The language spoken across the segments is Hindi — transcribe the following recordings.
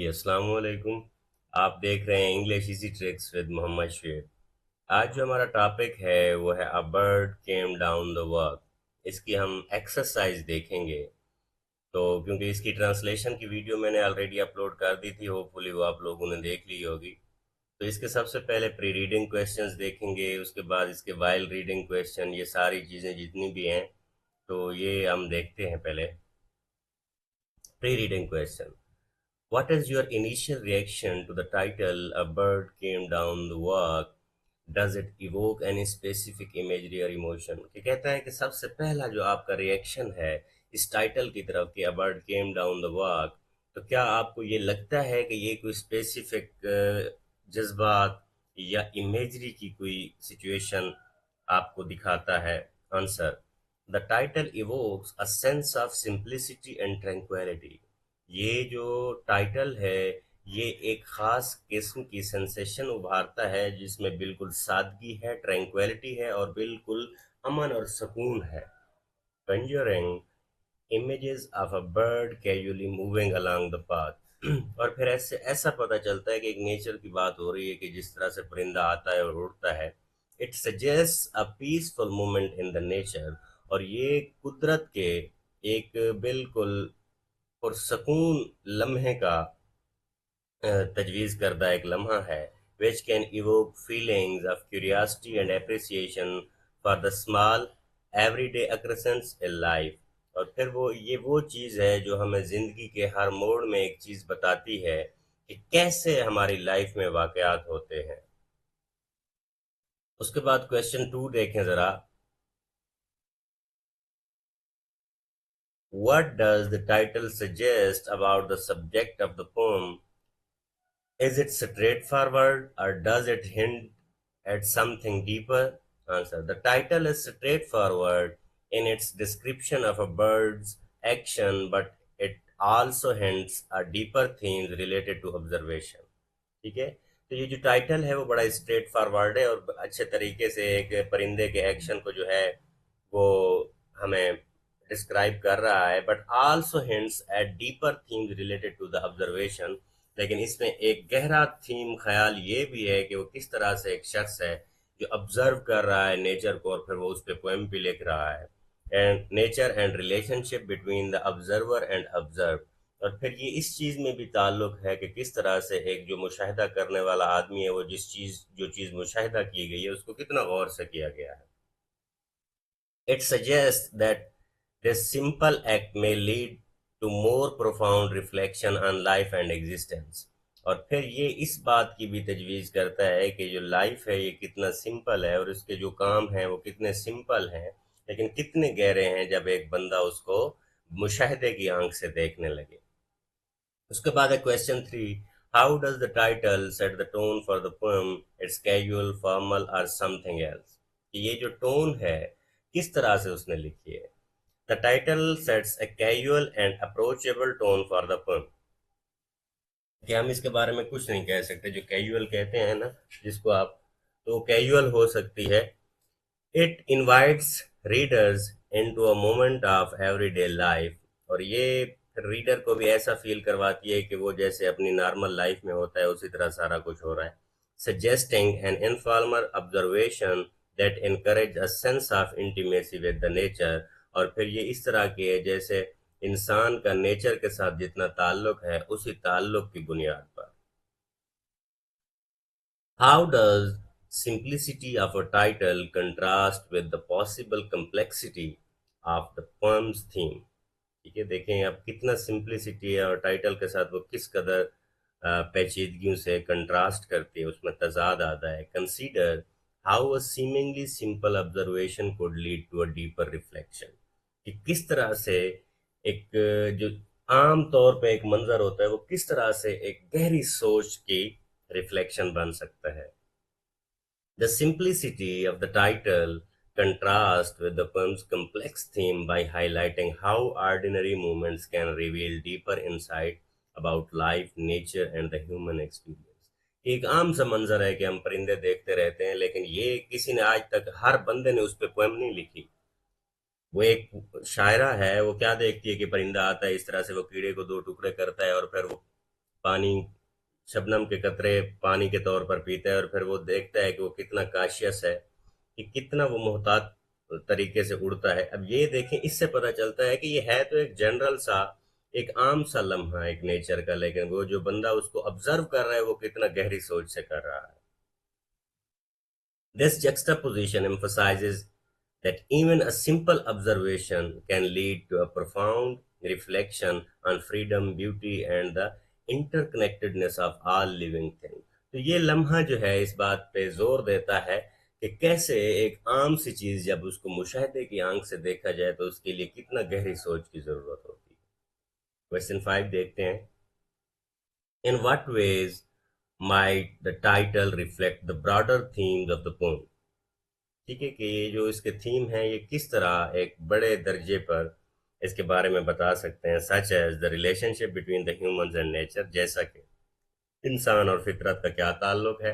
अस्सलाम वालेकुम। आप देख रहे हैं English easy tricks with Mohammad Sher. आज जो हमारा टॉपिक है वो है a bird came down the walk. इसकी हम एक्सरसाइज देखेंगे। तो क्योंकि इसकी ट्रांसलेशन की वीडियो मैंने ऑलरेडी अपलोड कर दी थी, होपफुली वो आप लोगों ने देख ली होगी। तो इसके सबसे पहले प्री रीडिंग क्वेश्चंस देखेंगे, उसके बाद इसके वाइल रीडिंग क्वेश्चन, ये सारी चीज़ें जितनी भी हैं तो ये हम देखते हैं पहले। Pre reading question: What is your initial reaction to the title A Bird Came Down the Walk? Does it evoke any specific imagery or emotion? कि कहता है कि सबसे पहला जो आपका रिएक्शन है इस टाइटल की तरफ कि A Bird Came Down the Walk, तो क्या आपको ये लगता है कि ये कोई स्पेसिफिक जज्बात या इमेजरी की कोई सिचुएशन आपको दिखाता है? Answer: the title evokes a sense of simplicity and tranquillity. ये जो टाइटल है ये एक खास किस्म की सेंसेशन उभारता है जिसमें बिल्कुल सादगी है, ट्रैंक्विलिटी है और बिल्कुल अमन और सुकून है। Conjuring images of a bird casually moving along the path. और फिर ऐसे ऐसा पता चलता है कि एक नेचर की बात हो रही है कि जिस तरह से परिंदा आता है और उड़ता है। It suggest a peaceful moment in the nature. और ये कुदरत के एक बिल्कुल और सुकून लम्हे का तजवीज़ करदा एक लम्हा है, which can evoke feelings of curiosity and appreciation for the small everyday occurrences in life। और फिर वो चीज़ है जो हमें ज़िंदगी के हर मोड़ में एक चीज़ बताती है कि कैसे हमारी लाइफ में वाक़यात होते हैं। उसके बाद क्वेश्चन 2 देखें ज़रा। What does the title suggest about the subject of the poem? Is it straightforward or does it hint at something deeper? Answer: the title is straightforward in its description of a bird's action, but it also hints at deeper themes related to observation। ठीक है। तो ये जो टाइटल है वो बड़ा स्ट्रेट फॉरवर्ड है और अच्छे तरीके से एक परिंदे के एक्शन को जो है वो हमें डिस्क्राइब कर रहा है, but also hints at deeper themes related to the observation. लेकिन इसमें एक गहरा थीम ख्याल ये भी है कि वो किस तरह से एक शख्स है जो ऑब्जर्व कर रहा है नेचर को और फिर वो उस पर पोएम भी लिख रहा है। And nature and relationship between the observer and observe. और फिर ये इस चीज़ में भी ताल्लुक है कि किस तरह से एक जो मुशाहिदा करने वाला आदमी है वो जो चीज़ मुशाहिदा की गई है उसको कितना गौर से किया गया है। It suggests that this simple act may lead to more profound reflection on life and existence। और फिर ये इस बात की भी तजवीज़ करता है कि जो लाइफ है ये कितना सिंपल है और इसके जो काम हैं वो कितने सिंपल हैं, लेकिन कितने गहरे हैं जब एक बंदा उसको मुशाहिदे की आंख से देखने लगे। उसके बाद है question 3। How does the title set the tone for the poem? It's casual, formal और समथिंग एल्स। ये जो टोन है किस तरह से उसने लिखी है? The title sets a casual and approachable tone for the poem। कि हम इसके बारे में कुछ नहीं कह सकते, जो कैजुअल कहते हैं ना जिसको आप, तो कैजुअल हो सकती है। It invites readers into a moment of everyday life. और ये रीडर को भी ऐसा फील करवाती है कि वो जैसे अपनी नॉर्मल लाइफ में होता है उसी तरह सारा कुछ हो रहा है। Suggesting an informal observation that encourage a sense of intimacy with the nature. और फिर ये इस तरह की है जैसे इंसान का नेचर के साथ जितना ताल्लुक है उसी ताल्लुक की बुनियाद पर। How does simplicity of a title contrast with the possible complexity of the poem's theme? ठीक है, देखें अब कितना सिंप्लिसिटी है और टाइटल के साथ वो किस कदर पेचीदगियों से कंट्रास्ट करती है, उसमें तजाद आता है। Consider how a seemingly simple observation could lead to a deeper reflection. कि किस तरह से एक जो आम तौर पे एक मंजर होता है वो किस तरह से एक गहरी सोच की रिफ्लेक्शन बन सकता है। The simplicity of the title contrasts with the poem's complex theme by highlighting how ordinary moments can reveal deeper insight about life, nature and the human experience। एक आम सा मंजर है कि हम परिंदे देखते रहते हैं, लेकिन ये किसी ने आज तक, हर बंदे ने उस पर पोएम नहीं लिखी। वो एक शायरा है, वो क्या देखती है कि परिंदा आता है इस तरह से वो कीड़े को दो टुकड़े करता है और फिर वो पानी, शबनम के कतरे पानी के तौर पर पीता है और फिर वो देखता है कि वो कितना काशियस है, कि कितना वो मोहतात तरीके से उड़ता है। अब ये देखें, इससे पता चलता है कि ये है तो एक जनरल सा, एक आम सा लम्हा एक नेचर का, लेकिन वो जो बंदा उसको ऑब्जर्व कर रहा है वो कितना गहरी सोच से कर रहा है। This juxtaposition emphasizes that even a simple observation can lead to a profound reflection on freedom, beauty, and the interconnectedness of all living things. तो ये लम्हा जो है इस बात पे जोर देता है कि कैसे एक आम सी चीज जब उसको मुशाहिदे की आंख से देखा जाए तो उसके लिए कितना गहरी सोच की जरूरत होती है। क्वेश्चन 5 देखते हैं। In what ways might the title reflect the broader themes of the poem? ठीक है, कि ये जो इसके थीम है ये किस तरह एक बड़े दर्जे पर इसके बारे में बता सकते हैं। Such as the relationship between the humans and nature, जैसा कि इंसान और फितरत का क्या ताल्लुक है।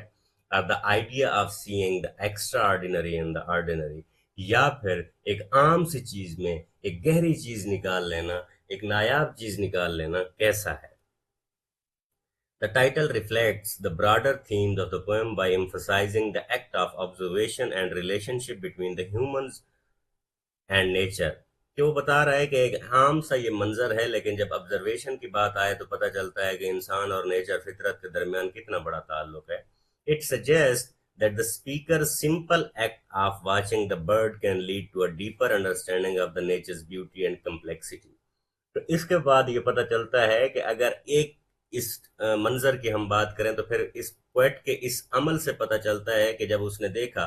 और the idea of seeing the extra ordinary in the ordinary, या फिर एक आम सी चीज में एक गहरी चीज निकाल लेना, एक नायाब चीज निकाल लेना कैसा है। The title reflects the broader themes of the poem by emphasizing the act of observation and relationship between the humans and nature। कि वो बता रहा है कि एक आम सा ये मंजर है, लेकिन जब ऑब्जर्वेशन की बात आए तो पता चलता है कि इंसान और नेचर, फितरत के दरमियान कितना बड़ा ताल्लुक है। It suggest that the speaker's simple act of watching the bird can lead to a deeper understanding of the nature's beauty and complexity। तो इसके बाद ये पता चलता है कि अगर एक इस मंजर की हम बात करें तो फिर इस पोएट के इस अमल से पता चलता है कि जब उसने देखा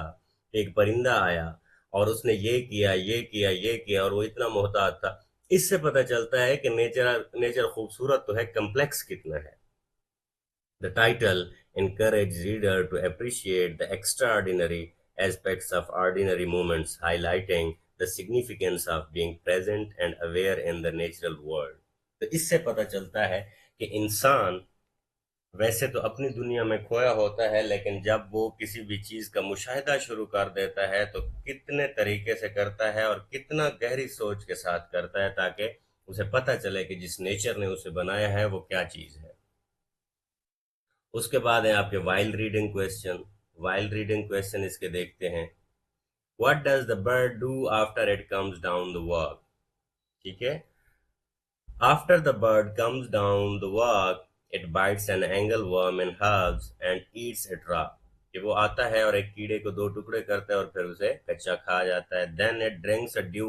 कि एक परिंदा आया और उसने ये किया ये किया ये किया और वो इतना मोहतात था, इससे पता चलता है कि नेचर नेचर खूबसूरत तो है, कम्प्लेक्स कितना है। The title encourages reader to appreciate the extraordinary aspects of ordinary moments, highlighting the significance of being present and aware in the natural world। तो इससे पता चलता है कि इंसान वैसे तो अपनी दुनिया में खोया होता है, लेकिन जब वो किसी भी चीज का मुशाहिदा शुरू कर देता है तो कितने तरीके से करता है और कितना गहरी सोच के साथ करता है, ताकि उसे पता चले कि जिस नेचर ने उसे बनाया है वो क्या चीज है। उसके बाद है आपके wild reading question. Wild reading question इसके देखते हैं। What does the bird do after it comes down the walk? ठीक है। After the bird comes down the walk it bytes an angle worm in herbs and Yeats it raw. कि वो आता है और एक कीड़े को दो टुकड़े करता है और फिर उसे कच्चा खा जाता है। Then it drinks a dew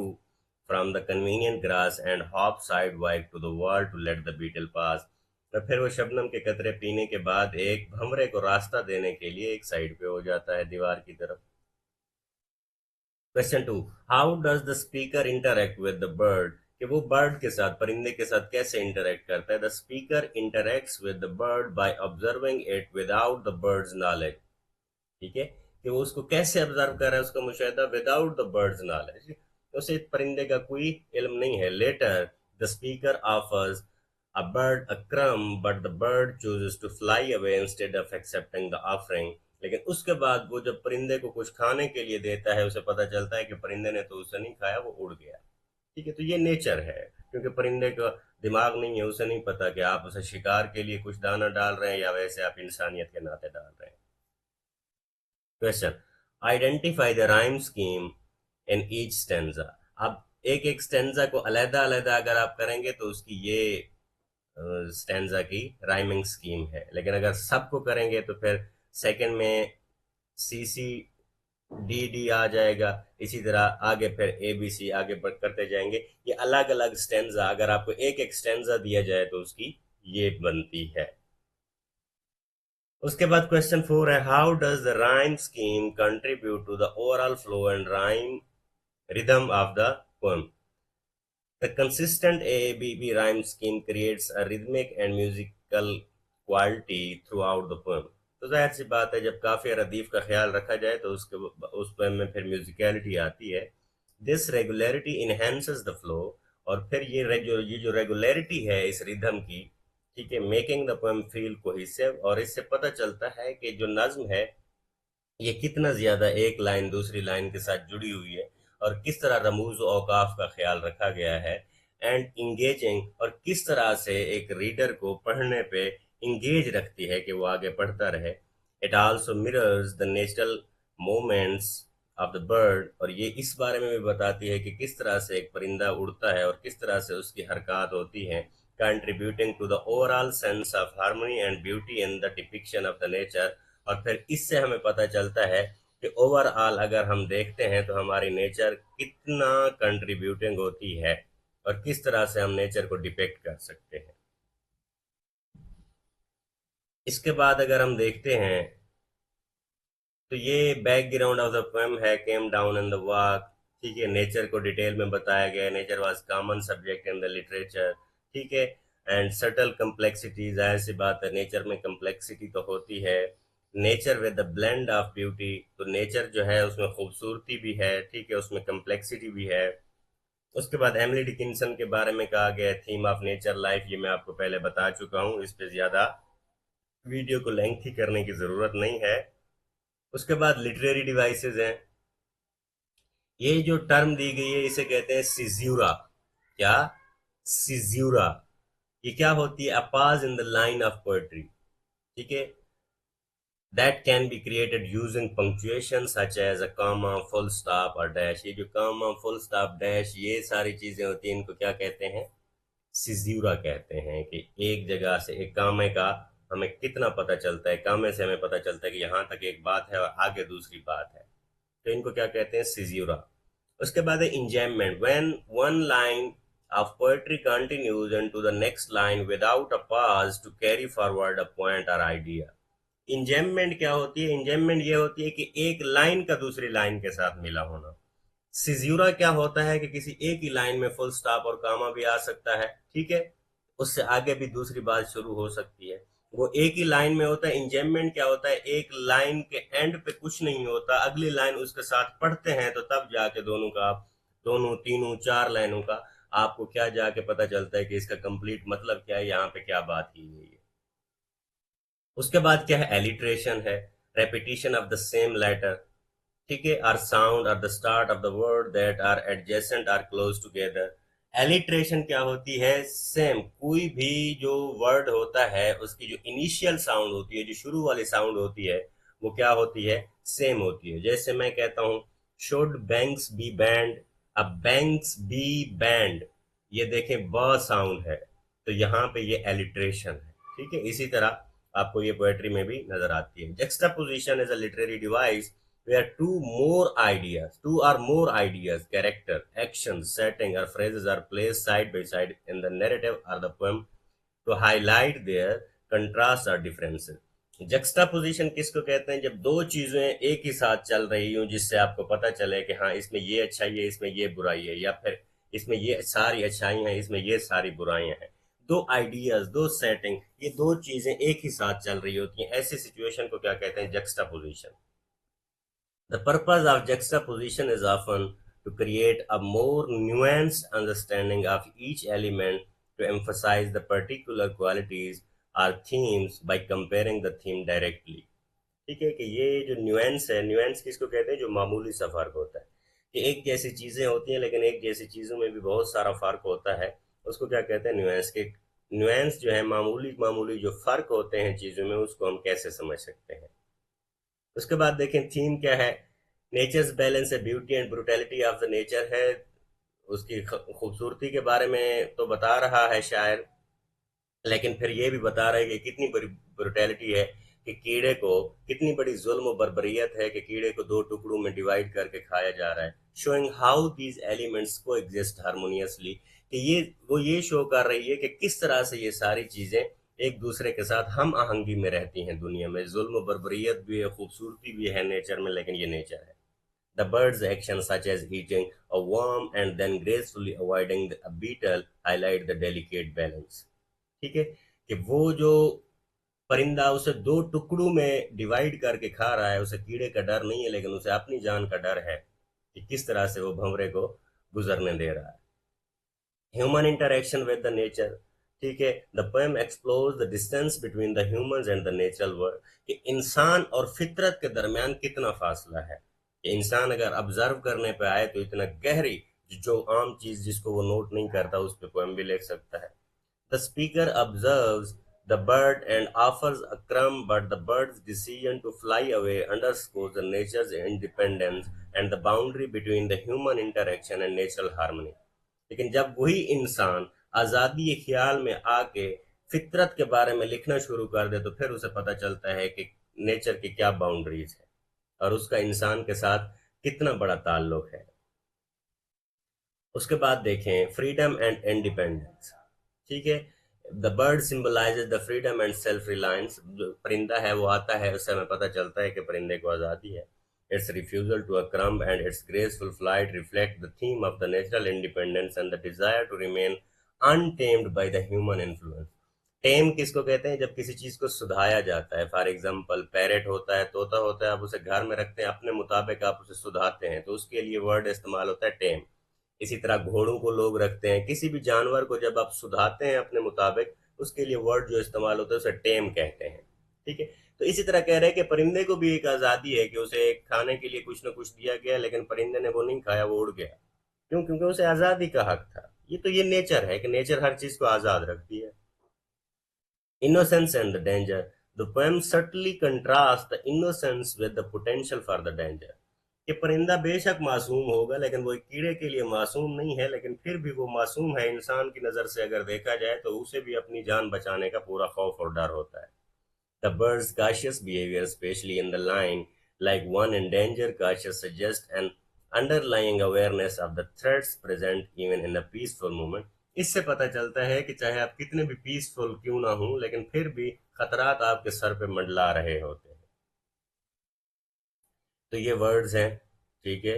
from the convenient grass and hop sidewise to the wall to let the beetle pass. तो फिर वो शबनम के कतरे पीने के बाद एक भंवरे को रास्ता देने के लिए एक साइड पे हो जाता है, दीवार की तरफ। Question 2, how does the speaker interact with the bird? कि वो बर्ड के साथ, परिंदे के साथ कैसे इंटरेक्ट करता है। The speaker interacts with the bird by observing it without the bird's knowledge. ठीक है, कि वो उसको कैसे ऑब्जर्व कर रहा है, उसका मुशाहिदा विदाउट द बर्ड्स नॉलेज, उसे परिंदे का कोई इल्म नहीं है। Later the speaker offers a bird a crumb but the bird chooses to fly away instead of accepting the offering। लेकिन उसके बाद वो जब परिंदे को कुछ खाने के लिए देता है उसे पता चलता है कि परिंदे ने तो उसे नहीं खाया, वो उड़ गया। ठीक है, तो ये नेचर है, क्योंकि परिंदे का दिमाग नहीं है, उसे नहीं पता कि आप उसे शिकार के लिए कुछ दाना डाल रहे हैं या वैसे आप इंसानियत के नाते डाल रहे हैं। Question, identify the rhyme scheme in each stanza. अब एक एक स्टेंजा को अलग अलग अगर आप करेंगे तो उसकी ये स्टेंजा की राइमिंग स्कीम है, लेकिन अगर सबको करेंगे तो फिर सेकंड में सी सी डी डी आ जाएगा। इसी तरह आगे फिर ए बी सी आगे बढ़ करते जाएंगे। ये अलग अलग स्टेंजा, अगर आपको एक एक स्टेंजा दिया जाए तो उसकी ये बनती है। उसके बाद क्वेश्चन 4 है, how does the rhyme scheme contribute to the overall flow and rhyme rhythm of the poem? The consistent AABB rhyme scheme creates a rhythmic and musical quality throughout the poem। तो जाहिर सी बात है, जब काफी रदीफ का ख्याल रखा जाए तो उसके उस पोएम में फिर म्यूजिकलिटी आती है। This regularity enhances the flow. और फिर ये जो रेगुलरिटी है इस रिदम की, ठीक है, making the poem feel cohesive. और इससे पता चलता है कि जो नज्म है ये कितना ज्यादा एक लाइन दूसरी लाइन के साथ जुड़ी हुई है और किस तरह रमूज और औकाफ का ख्याल रखा गया है। एंड इंगेजिंग, और किस तरह से एक रीडर को पढ़ने पे इंगेज रखती है कि वो आगे पढ़ता रहे। It also mirrors the natural moments of the bird, और ये इस बारे में भी बताती है कि किस तरह से एक परिंदा उड़ता है और किस तरह से उसकी हरकत होती है, contributing to the overall sense of harmony and beauty in the depiction of the nature. और फिर इससे हमें पता चलता है कि ओवरऑल अगर हम देखते हैं तो हमारी नेचर कितना कंट्रीब्यूटिंग होती है और किस तरह से हम नेचर को डिपेक्ट कर सकते हैं। इसके बाद अगर हम देखते हैं तो ये बैकग्राउंड ऑफ द पोएम है, came down in the walk. ठीक है, नेचर को डिटेल में बताया गया है, nature was common subject in the literature. ठीक है, एंड सटल कम्प्लेक्सिटी, जाहिर सी बात है नेचर में कम्प्लेक्सिटी तो होती है। Nature with the blend of beauty, तो नेचर जो है उसमें खूबसूरती भी है, ठीक है, उसमें कम्प्लेक्सिटी भी है। उसके बाद एमिली डिकिंसन के बारे में कहा गया है, थीम ऑफ नेचर लाइफ, ये मैं आपको पहले बता चुका हूँ, इस पे ज्यादा वीडियो को लेंथी करने की जरूरत नहीं है। उसके बाद लिटरेरी डिवाइसेस हैं। ये जो टर्म दी गई है इसे कहते हैं सिज्यूरा। क्या? सिज्यूरा। ये क्या होती है? A pause in the line of poetry. ठीक है, that can be created using punctuation such as a comma, full stop और डैश। ये जो कॉमा, फुल स्टॉप, डैश, ये सारी चीजें होती हैं, इनको क्या कहते हैं? सिज्यूरा कहते हैं। कि एक जगह से एक कामे का हमें कितना पता चलता है, कामे से हमें पता चलता है कि यहाँ तक एक बात है और आगे दूसरी बात है, तो इनको क्या कहते हैं? सिज्यूरा। उसके बाद है enjambment, when one line of poetry continues into the next line without a pause to carry forward a point और आइडिया। इंजैममेंट क्या होती है? इंजैममेंट ये होती है कि एक लाइन का दूसरी लाइन के साथ मिला होना। सिज्यूरा क्या होता है कि किसी एक ही लाइन में फुल स्टॉप और कामा भी आ सकता है, ठीक है, उससे आगे भी दूसरी बात शुरू हो सकती है, वो एक ही लाइन में होता है। इंजेममेंट क्या होता है? एक लाइन के एंड पे कुछ नहीं होता, अगली लाइन उसके साथ पढ़ते हैं तो तब जाके दोनों का, दोनों तीनों चार लाइनों का आपको क्या जाके पता चलता है कि इसका कंप्लीट मतलब क्या है, यहाँ पे क्या बात की गई है। उसके बाद क्या है? एलिट्रेशन है, repetition of the same letter. ठीक है, or sound at the start of the word that are adjacent or close together. Alliteration क्या होती है? सेम, कोई भी जो वर्ड होता है उसकी जो इनिशियल साउंड होती है, जो शुरू वाली साउंड होती है, वो क्या होती है? सेम होती है। जैसे मैं कहता हूं शुड बैंक्स बी बैंड, अब बैंक्स बी बैंड, ये देखें ब साउंड है, तो यहाँ पे ये एलिट्रेशन है। ठीक है, इसी तरह आपको ये पोएट्री में भी नजर आती है। Juxtaposition is a literary device where two or more ideas, character, actions, setting, or phrases are placed side by side in the narrative or the poem to highlight their contrasts or differences. Juxtaposition किसको कहते हैं? जब दो चीजें एक ही साथ चल रही हों जिससे आपको पता चले कि हाँ इसमें ये अच्छाई है, इसमें ये बुराई है, या फिर इसमें ये सारी अच्छाई हैं, इसमें ये सारी बुराइयां हैं। दो आइडियाज, दो सेटिंग, ये दो चीजें एक ही साथ चल रही होती हैं, ऐसी सिचुएशन को क्या कहते हैं? जक्स्टापोजिशन। The purpose of juxtaposition is often to create a more nuanced understanding of each element, to emphasize the particular qualities or themes by comparing the theme directly. ठीक है, कि ये जो न्यूएंस है, न्यूएंस किसको कहते हैं? जो मामूली सा फर्क होता है, कि एक जैसी चीजें होती हैं लेकिन एक जैसी चीजों में भी बहुत सारा फर्क होता है, उसको क्या कहते हैं? न्यूएंस के। न्यूएंस जो है, मामूली मामूली जो फर्क होते हैं चीजों में, उसको हम कैसे समझ सकते हैं। उसके बाद देखें थीम क्या है? नेचर्स बैलेंस है, beauty and brutality of the nature है, उसकी खूबसूरती के बारे में तो बता रहा है शायर, लेकिन फिर ये भी बता रहा है कि कितनी बड़ी ब्रुटैलिटी है, कि कीड़े को कितनी बड़ी जुल्म और बर्बरियत है कि कीड़े को दो टुकड़ों में डिवाइड करके खाया जा रहा है। शोइंग हाउ दीज एलिमेंट्स को एग्जिस्ट हारमोनियसली, कि ये वो ये शो कर रही है कि किस तरह से ये सारी चीजें एक दूसरे के साथ हम आहंगी में रहती हैं दुनिया में। जुल्म बर्बरियत भी है, खूबसूरती भी है नेचर में, लेकिन ये नेचर है। The bird's actions such as eating a worm and then gracefully avoiding a beetle highlight the delicate balance। ठीक है, कि वो जो परिंदा उसे दो टुकड़ों में डिवाइड करके खा रहा है, उसे कीड़े का डर नहीं है लेकिन उसे अपनी जान का डर है कि किस तरह से वो भंवरे को गुजरने दे रहा है। Human interaction with the nature. ठीक है, the poem explores the distance between the humans and the natural world, कि इंसान और फितरत के दरमियान कितना फासला है। कि इंसान अगर ऑब्जर्व करने पे आए तो इतना गहरी, जो आम चीज जिसको वो नोट नहीं करता उस पर पोएम भी लिख सकता है। The speaker observes the bird and offers a crumb, but the bird's decision to fly away underscores the nature's independence and the boundary between the human interaction and natural harmony. लेकिन जब वही इंसान आज़ादी ख्याल में आके फितरत के बारे में लिखना शुरू कर दे तो फिर उसे पता चलता है कि नेचर की क्या बाउंड्रीज है और उसका इंसान के साथ कितना बड़ा ताल्लुक है। उसके बाद देखें फ्रीडम एंड इंडिपेंडेंस। ठीक है, the bird symbolises the freedom and self reliance. जो परिंदा है वो आता है, उससे हमें पता चलता है कि परिंदे को आज़ादी है। Its refusal to a crumb and its graceful flight reflect the theme of the natural independence and the desire to remain untamed by the human influence. Tame किसको कहते हैं? जब किसी चीज को सुधाया जाता है। फॉर एग्जाम्पल पैरेट होता है, तोता होता है, आप उसे घर में रखते हैं, अपने मुताबिक आप उसे सुधारते हैं, तो उसके लिए वर्ड इस्तेमाल होता है टेम। इसी तरह घोड़ों को लोग रखते हैं। किसी भी जानवर को जब आप सुधारते हैं अपने मुताबिक, उसके लिए वर्ड जो इस्तेमाल होता है उसे टेम कहते हैं। ठीक है, तो इसी तरह कह रहे हैं कि परिंदे को भी एक आज़ादी है कि उसे खाने के लिए कुछ ना कुछ दिया गया, लेकिन परिंदे ने वो नहीं खाया, वो उड़ गया। क्यों? क्योंकि उसे आज़ादी का हक था। ये नेचर है कि नेचर हर चीज को आज़ाद रखती है। Innocence and the danger. The poem subtly contrasts the innocence with the potential for the danger. कि परिंदा बेशक मासूम होगा, लेकिन वो एक कीड़े के लिए मासूम नहीं है, लेकिन फिर भी वो मासूम है। इंसान की नज़र से अगर देखा जाए तो उसे भी अपनी जान बचाने का पूरा खौफ और डर होता है। The bird's cautious behavior, especially in the line, like one in danger, cautious suggests an underlying awareness of the threats present even in a peaceful moment. इससे पता चलता है कि चाहे आप कितने भी पीसफुल क्यों ना हो, लेकिन फिर भी खतरात आपके सर पे मंडला रहे होते हैं। तो ये वर्ड्स हैं। ठीक है,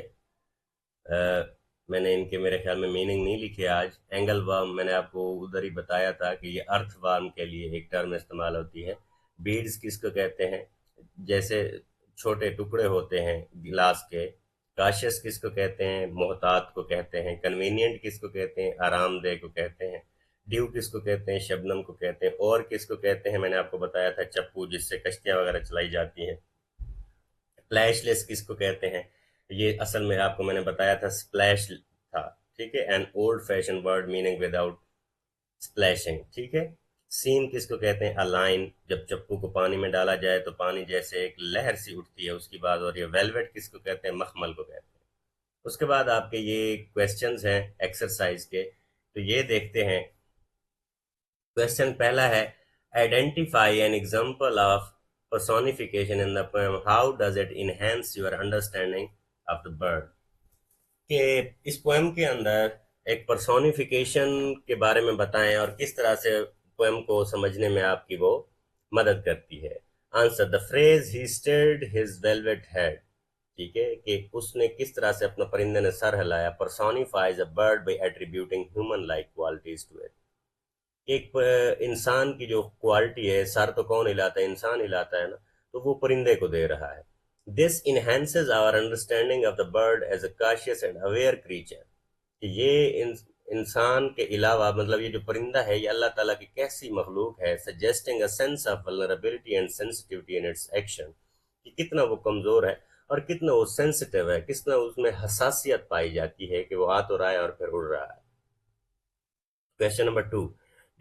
मैंने इनके मेरे ख्याल में मीनिंग नहीं लिखे आज। एंगल वर्म मैंने आपको उधर ही बताया था कि ये अर्थ वर्म के लिए एक टर्म इस्तेमाल होती है। बीड्स किसको कहते हैं? जैसे छोटे टुकड़े होते हैं गिलास के। काशियस किसको कहते हैं? मोहतात को कहते हैं। कन्वीनियंट किसको कहते हैं? आरामदेह को कहते हैं। ड्यू किसको कहते हैं? शबनम को कहते हैं। और किसको कहते हैं? मैंने आपको बताया था चप्पू, जिससे कश्तियां वगैरह चलाई जाती हैं। स्प्लैशलेस किसको कहते हैं? ये असल में आपको मैंने बताया था स्प्लैश था। ठीक है, an old fashion word meaning without splashing. ठीक है, सीम किसको कहते हैं? अलाइन, जब चप्पू को पानी में डाला जाए तो पानी जैसे एक लहर सी उठती है उसकी बात हो रही है। वेलवेट किसको कहते हैं? मखमल को कहते हैं। उसके बाद आपके ये क्वेश्चंस हैं एक्सरसाइज के, तो ये देखते हैं। क्वेश्चन पहला है, identify an example of personification in the poem. How does it enhance your understanding of the bird? कि इस पोएम के अंदर एक पर्सोनिफिकेशन के बारे में बताएं और किस तरह से पोएम को समझने में आपकी वो मदद करती है। Answer, the phrase he stirred his velvet head. ठीक है, कि उसने किस तरह से अपना परिंदे ने सर हिलाया। Personifies a bird by attributing human like qualities to it. एक इंसान की जो क्वालिटी है, सर तो कौन हिलाता है? इंसान हिलाता है ना, तो वो परिंदे को दे रहा है। This enhances our understanding of the bird as a cautious and aware creature. कि ये इंसान के अलावा, मतलब ये जो परिंदा है, ये अल्लाह ताला की कैसी मखलूक है। Suggesting a sense of vulnerability and sensitivity in its action. कि कितना वो कमजोर है और कितना वो सेंसिटिव है, कितना उसमें हसासियत पाई जाती है कि वो आ तो रहा है और फिर उड़ रहा है। Question number 2.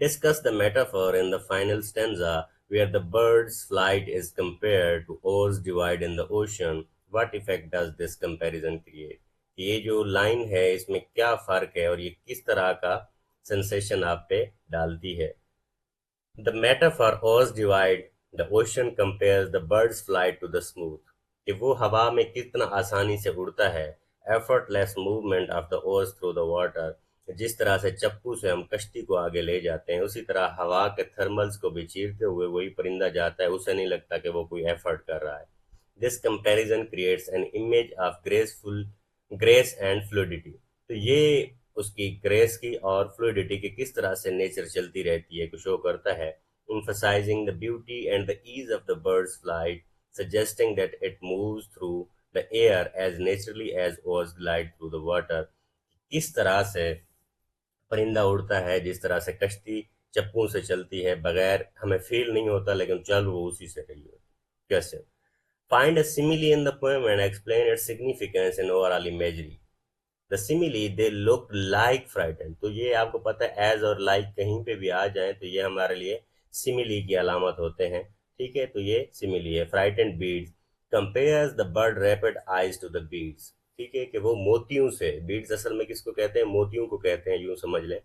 Discuss the metaphor in the final stanza where the bird's flight is compared to oars divide in the ocean. What effect does this comparison create? ये जो लाइन है इसमें क्या फर्क है और ये किस तरह का सेंसेशन आप पे डालती है? The metaphor oars divide the ocean compares the bird's flight to the smooth. कि वो हवा में कितना आसानी से उड़ता है। Effortless movement of the oars through the water. जिस तरह से चप्पू से हम कश्ती को आगे ले जाते हैं, उसी तरह हवा के थर्मल्स को भी चीरते हुए वही परिंदा जाता है, उसे नहीं लगता कि वो कोई एफर्ट कर रहा है। This comparison creates an image of grace and fluidity. तो ये उसकी ग्रेस की और फ्लूइडिटी की किस तरह से नेचर चलती रहती है को शो करता है। emphasizing the beauty and the ease of the bird's flight, suggesting that it moves through the air as naturally as oars glide through the water। किस तरह से परिंदा उड़ता है, जिस तरह से कश्ती चप्पू से चलती है, बगैर हमें फील नहीं होता, लेकिन चल वो उसी से रही होती। Question, find a simile in the poem and explain its significance in overall imagery. The simile, they look like frightened. तो ये आपको पता है एज और लाइक कहीं पे भी आ जाए तो ये हमारे लिए सिमिली की अलामत होते हैं। ठीक है, तो ये सिमिली है। Frightened beads compares the bird rapid eyes to the beads. ठीक है, कि वो मोतियों से, बीड्स असल में किसको कहते हैं, मोतियों को कहते हैं, यूं समझ लें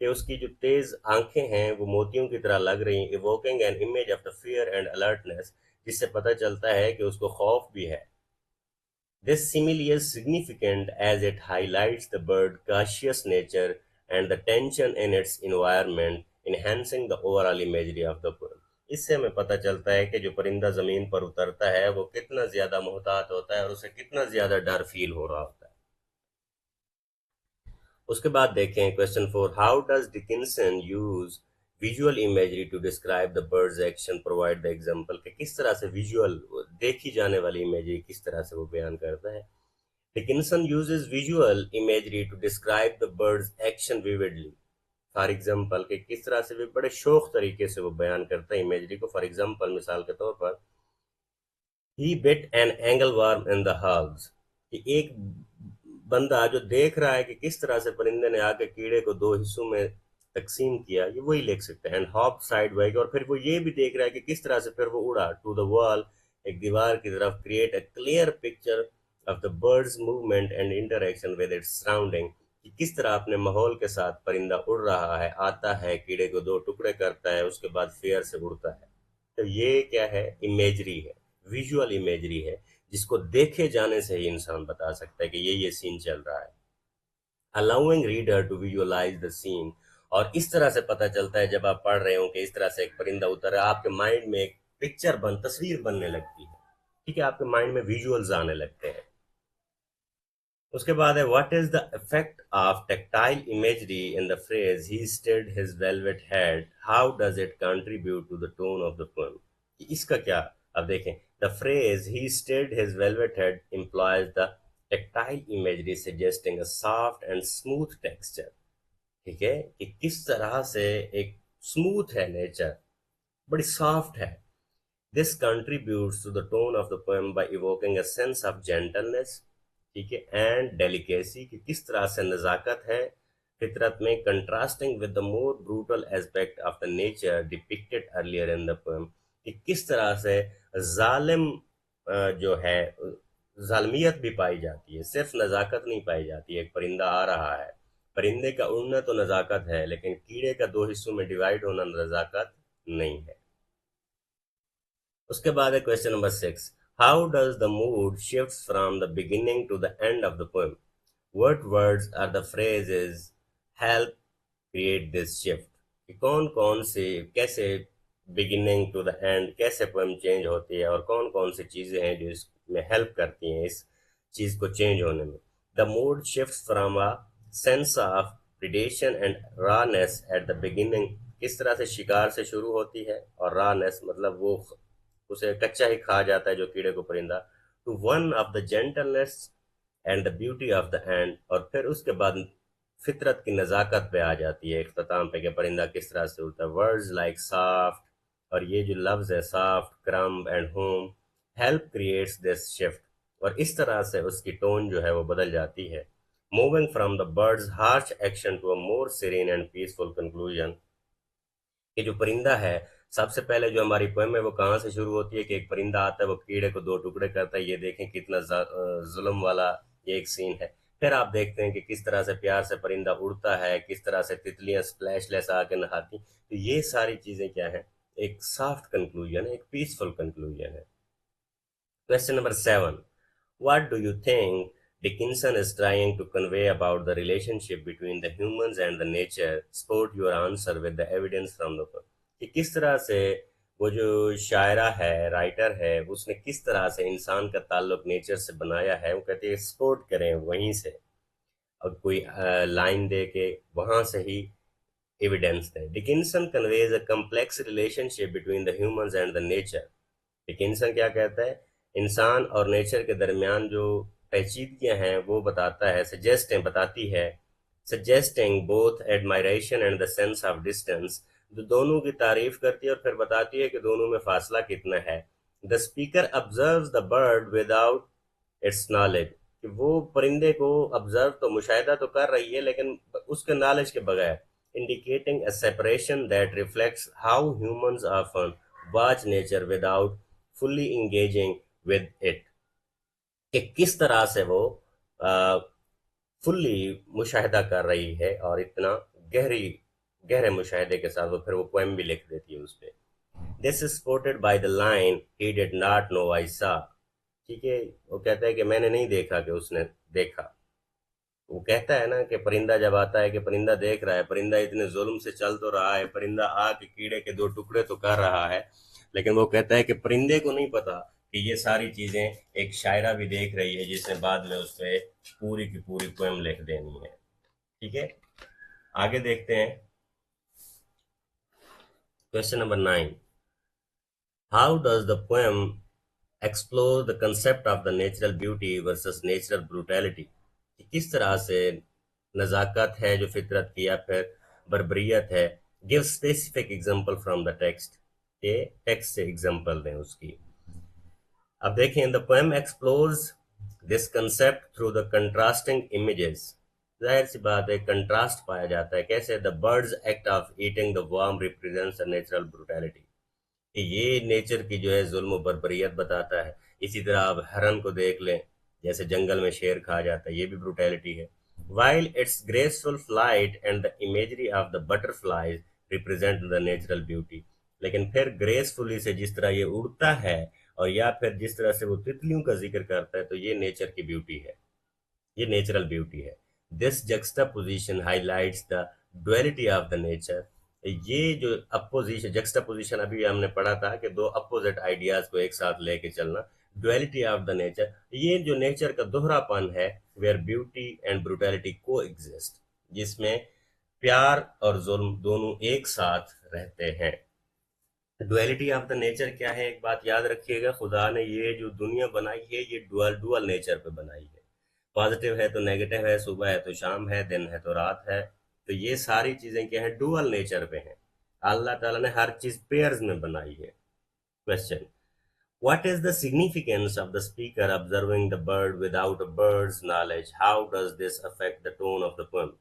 कि उसकी जो तेज आंखें हैं वो मोतियों की तरह लग रही हैं, evoking an image of the fear and alertness, जिससे पता चलता है कि उसको खौफ भी है। This simile is significant as it highlights the bird's cautious nature and the tension in its environment, enhancing the overall imagery of the poem. इससे हमें पता चलता है कि जो परिंदा जमीन पर उतरता है वो कितना ज्यादा मोहतात होता है और उसे कितना ज्यादा डर फील हो रहा होता है। उसके बाद देखें question 4, how does Dickinson use visual imagery to describe the bird's action, provide the example, कि किस तरह से विजुअल, देखी जाने वाली इमेजरी किस तरह से वो बयान करता है। Dickinson uses visual imagery to describe the bird's action vividly. For example, कि किस तरह से भी बड़े शौक तरीके से वो बयान करता है इमेजरी को। फॉर एग्जाम्पल, मिसाल के तौर पर, he bit an angle worm in the halves, कि एक बंदा जो देख रहा है कि किस तरह से परिंदे ने आके कीड़े को दो हिस्सों में तकसीम किया, ये वही लिख सकते हैं। एंड हॉप साइड वाइज, और फिर वो ये भी देख रहा है कि किस तरह से फिर वो उड़ा टू द वॉल, एक दीवार की तरफ, create a clear picture of the birds movement and interaction with its surrounding, कि किस तरह अपने माहौल के साथ परिंदा उड़ रहा है, आता है, कीड़े को दो टुकड़े करता है, उसके बाद फेयर से उड़ता है। तो ये क्या है, इमेजरी है, विजुअल इमेजरी है, जिसको देखे जाने से ही इंसान बता सकता है कि ये सीन चल रहा है। Allowing reader to visualise the scene, और इस तरह से पता चलता है जब आप पढ़ रहे हो कि इस तरह से एक परिंदा उतर रहा है, आपके माइंड में एक तस्वीर बनने लगती है। ठीक है, आपके माइंड में विजुअल्स आने लगते हैं। उसके बाद है, what is the effect of tactile imagery in the phrase he stirred his velvet head, how does it contribute to the tone of the poem. इसका क्या, अब देखें, the phrase he stirred his velvet head implies the tactile imagery suggesting a soft and smooth texture। ठीक है, कि किस तरह से एक स्मूथ है नेचर, बड़ी सॉफ्ट है। This contributes to the tone of the poem by evoking a sense of gentleness, ठीक है, एंड डेलिकेसी, कि किस तरह से नजाकत है फितरत में, contrasting with the more brutal aspect of the nature depicted earlier in the poem, कि किस तरह से जालिम जो है, जालमियत भी पाई जाती है, सिर्फ नजाकत नहीं पाई जाती है। एक परिंदा आ रहा है, परिंदे का उड़ना तो नजाकत है, लेकिन कीड़े का दो हिस्सों में डिवाइड होना नजाकत नहीं है। उसके बाद है question number 6, how does the mood shift from the beginning to the end of the poem, what words or the phrases help create this shift, कि कौन कौन से, कैसे बिगिनिंग टू द एंड, कैसे पोएम चेंज होती है, और कौन कौन सी चीजें हैं जो इसमें हेल्प करती हैं इस चीज को चेंज होने में। The mood shift from a sense of predation and rawness at the beginning, किस तरह से शिकार से शुरू होती है, और रानेस मतलब वो उसे कच्चा ही खा जाता है जो कीड़े को परिंदा, to one of the gentleness and the beauty of the end, और फिर उसके बाद फितरत की नज़ाकत पे आ जाती है इख्तिताम पे, कि परिंदा किस तरह से उड़ता है। वर्ड्स लाइक सॉफ्ट, और ये जो लफ्ज़ है soft, crumb and home, help creates this shift, और इस तरह से उसकी टोन जो है वो बदल जाती है। Moving from the bird's harsh action to a more serene and peaceful conclusion, कि जो परिंदा है, सबसे पहले जो हमारी पोएम है वो कहाँ से शुरू होती है, कि एक परिंदा आता है, वो कीड़े को दो टुकड़े करता है। ये देखें कितना जुल्म वाला ये एक सीन है। फिर आप देखते हैं कि किस तरह से प्यार से परिंदा उड़ता है, किस तरह से तितलियां स्प्लैश आके नहाती। तो ये सारी चीजें क्या है, एक सॉफ्ट कंक्लूजन है, एक पीसफुल कंक्लूजन है। Question number 7, what do you think Dickinson is trying to convey about the relationship between the humans and the nature? Support your answer with the evidence from the book। कि किस तरह से वो जो शायरा है, राइटर है, उसने किस तरह से इंसान का ताल्लुक नेचर से बनाया है। वो कहते हैं सपोर्ट करें वहीं से, और कोई लाइन दे के वहां से ही एविडेंस दें। Dickinson conveys a complex relationship between the humans and the nature. Dickinson क्या कहता है, इंसान और नेचर के दरमियान जो पेचीदगियां हैं वो बताता है, बताती है, suggesting both admiration and the sense of distance, जो दोनों की तारीफ करती है और फिर बताती है कि दोनों में फासला कितना है। The speaker observes the bird without its knowledge, कि वो परिंदे को ऑब्जर्व तो, मुशाहिदा तो कर रही है, लेकिन उसके नॉलेज के बगैर। indicating a separation that reflects how humans often watch nature without fully engaging with it, कि किस तरह से वो फुल्ली मुशाहिदा कर रही है और इतना गहरी गहरे मुशाहिदे के साथ वो फिर वो पोएम भी लिख देती है उस पे। This is supported by the line he did not know I saw. ठीक है, वो कहता है कि मैंने नहीं देखा कि उसने देखा। वो कहता है ना कि परिंदा जब आता है कि परिंदा देख रहा है, परिंदा इतने जुल्म से चल तो रहा है, परिंदा आके कीड़े के दो टुकड़े तो कर रहा है, लेकिन वो कहता है कि परिंदे को नहीं पता कि ये सारी चीजें एक शायरा भी देख रही है जिसने बाद में उस पे पूरी की पूरी पोएम लिख देनी है। ठीक है, आगे देखते हैं। Question number 9, how does the poem explore the concept of the natural beauty versus natural brutality, किस तरह से नजाकत है जो फितरत की या फिर बर्बरियत है। Give specific example from the text, के टेक्स्ट से एग्जांपल दें उसकी। अब देखें, the poem explores this concept through the contrasting images. जाहिर सी बात है, कंट्रास्ट पाया जाता है। कैसे? The birds act of eating the worm represents the natural brutality, कि ये नेचर की जो है जुल्म बर्बरियत बताता है। इसी तरह आप हरन को देख लें, जैसे जंगल में शेर खा जाता है, ये भी ब्रूटैलिटी है। While it's graceful flight and the imagery of the butterflies represent the natural beauty, लेकिन फिर ग्रेसफुली से जिस तरह ये उड़ता है और या फिर जिस तरह से वो तितलियों का जिक्र करता है, तो ये नेचर की ब्यूटी है, ये नेचुरल ब्यूटी है। This juxtaposition highlights the duality of the nature. ये जो अपोजिशन, जक्सटापोजिशन अभी हमने पढ़ा था कि दो अपोजिट आइडियाज को एक साथ लेके चलना, डुअलिटी ऑफ द नेचर, ये जो नेचर का दोहरापन है, वेयर ब्यूटी एंड ब्रूटैलिटी को एग्जिस्ट, जिसमें प्यार और जुल्म दोनों एक साथ रहते हैं। डुअलिटी ऑफ द नेचर क्या है? एक बात याद रखिएगा, खुदा ने ये जो दुनिया बनाई है ये डुअल नेचर पे बनाई है। पॉजिटिव है तो नेगेटिव है, सुबह है तो शाम है, दिन है तो रात है, तो ये सारी चीजें क्या है? डुअल नेचर पे हैं। अल्लाह ताला ने हर चीज पेयर्स में बनाई है। Question, what is the significance of the speaker observing the bird without a bird's knowledge, how does this affect the tone of the poem?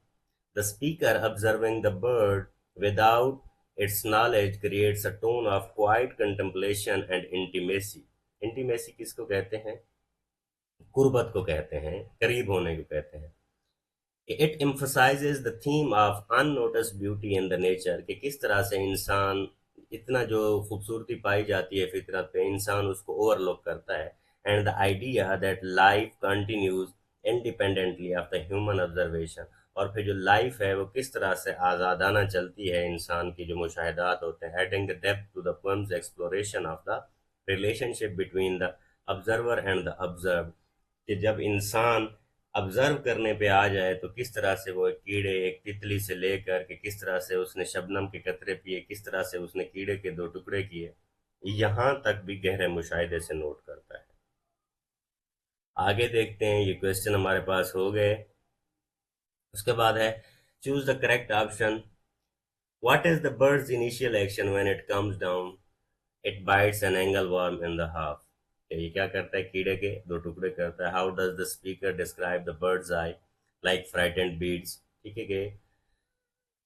The speaker observing the bird without its knowledge creates a tone of quiet contemplation and intimacy. intimacy किसको कहते हैं? कुर्बत को कहते हैं, करीब होने को कहते हैं। It emphasizes the theme of unnoticed beauty in the nature, कि किस तरह से इंसान, इतना जो खूबसूरती पाई जाती है फितरत पे, इंसान उसको ओवरलुक करता है। And the idea that life continues independently of the human observation, और फिर जो लाइफ है वो किस तरह से आज़ादाना चलती है, इंसान की जो मुशाहिदात होते हैं। Adding the depth to the poem's exploration of the relationship between the observer and the observe, कि जब इंसान ऑब्जर्व करने पे आ जाए तो किस तरह से वो एक कीड़े, एक तितली से लेकर के किस तरह से उसने शबनम के कतरे पिए, किस तरह से उसने कीड़े के दो टुकड़े किए, यहां तक भी गहरे मुशाहिदे से नोट करता है। आगे देखते हैं, ये क्वेश्चन हमारे पास हो गए। उसके बाद है, choose the correct option. What is the birds initial action when it comes down? It bytes an angle worm in the half. ये क्या करता है? कीड़े के दो टुकड़े करता है। How does the speaker describe the birds I like frightened beads? ठीक है,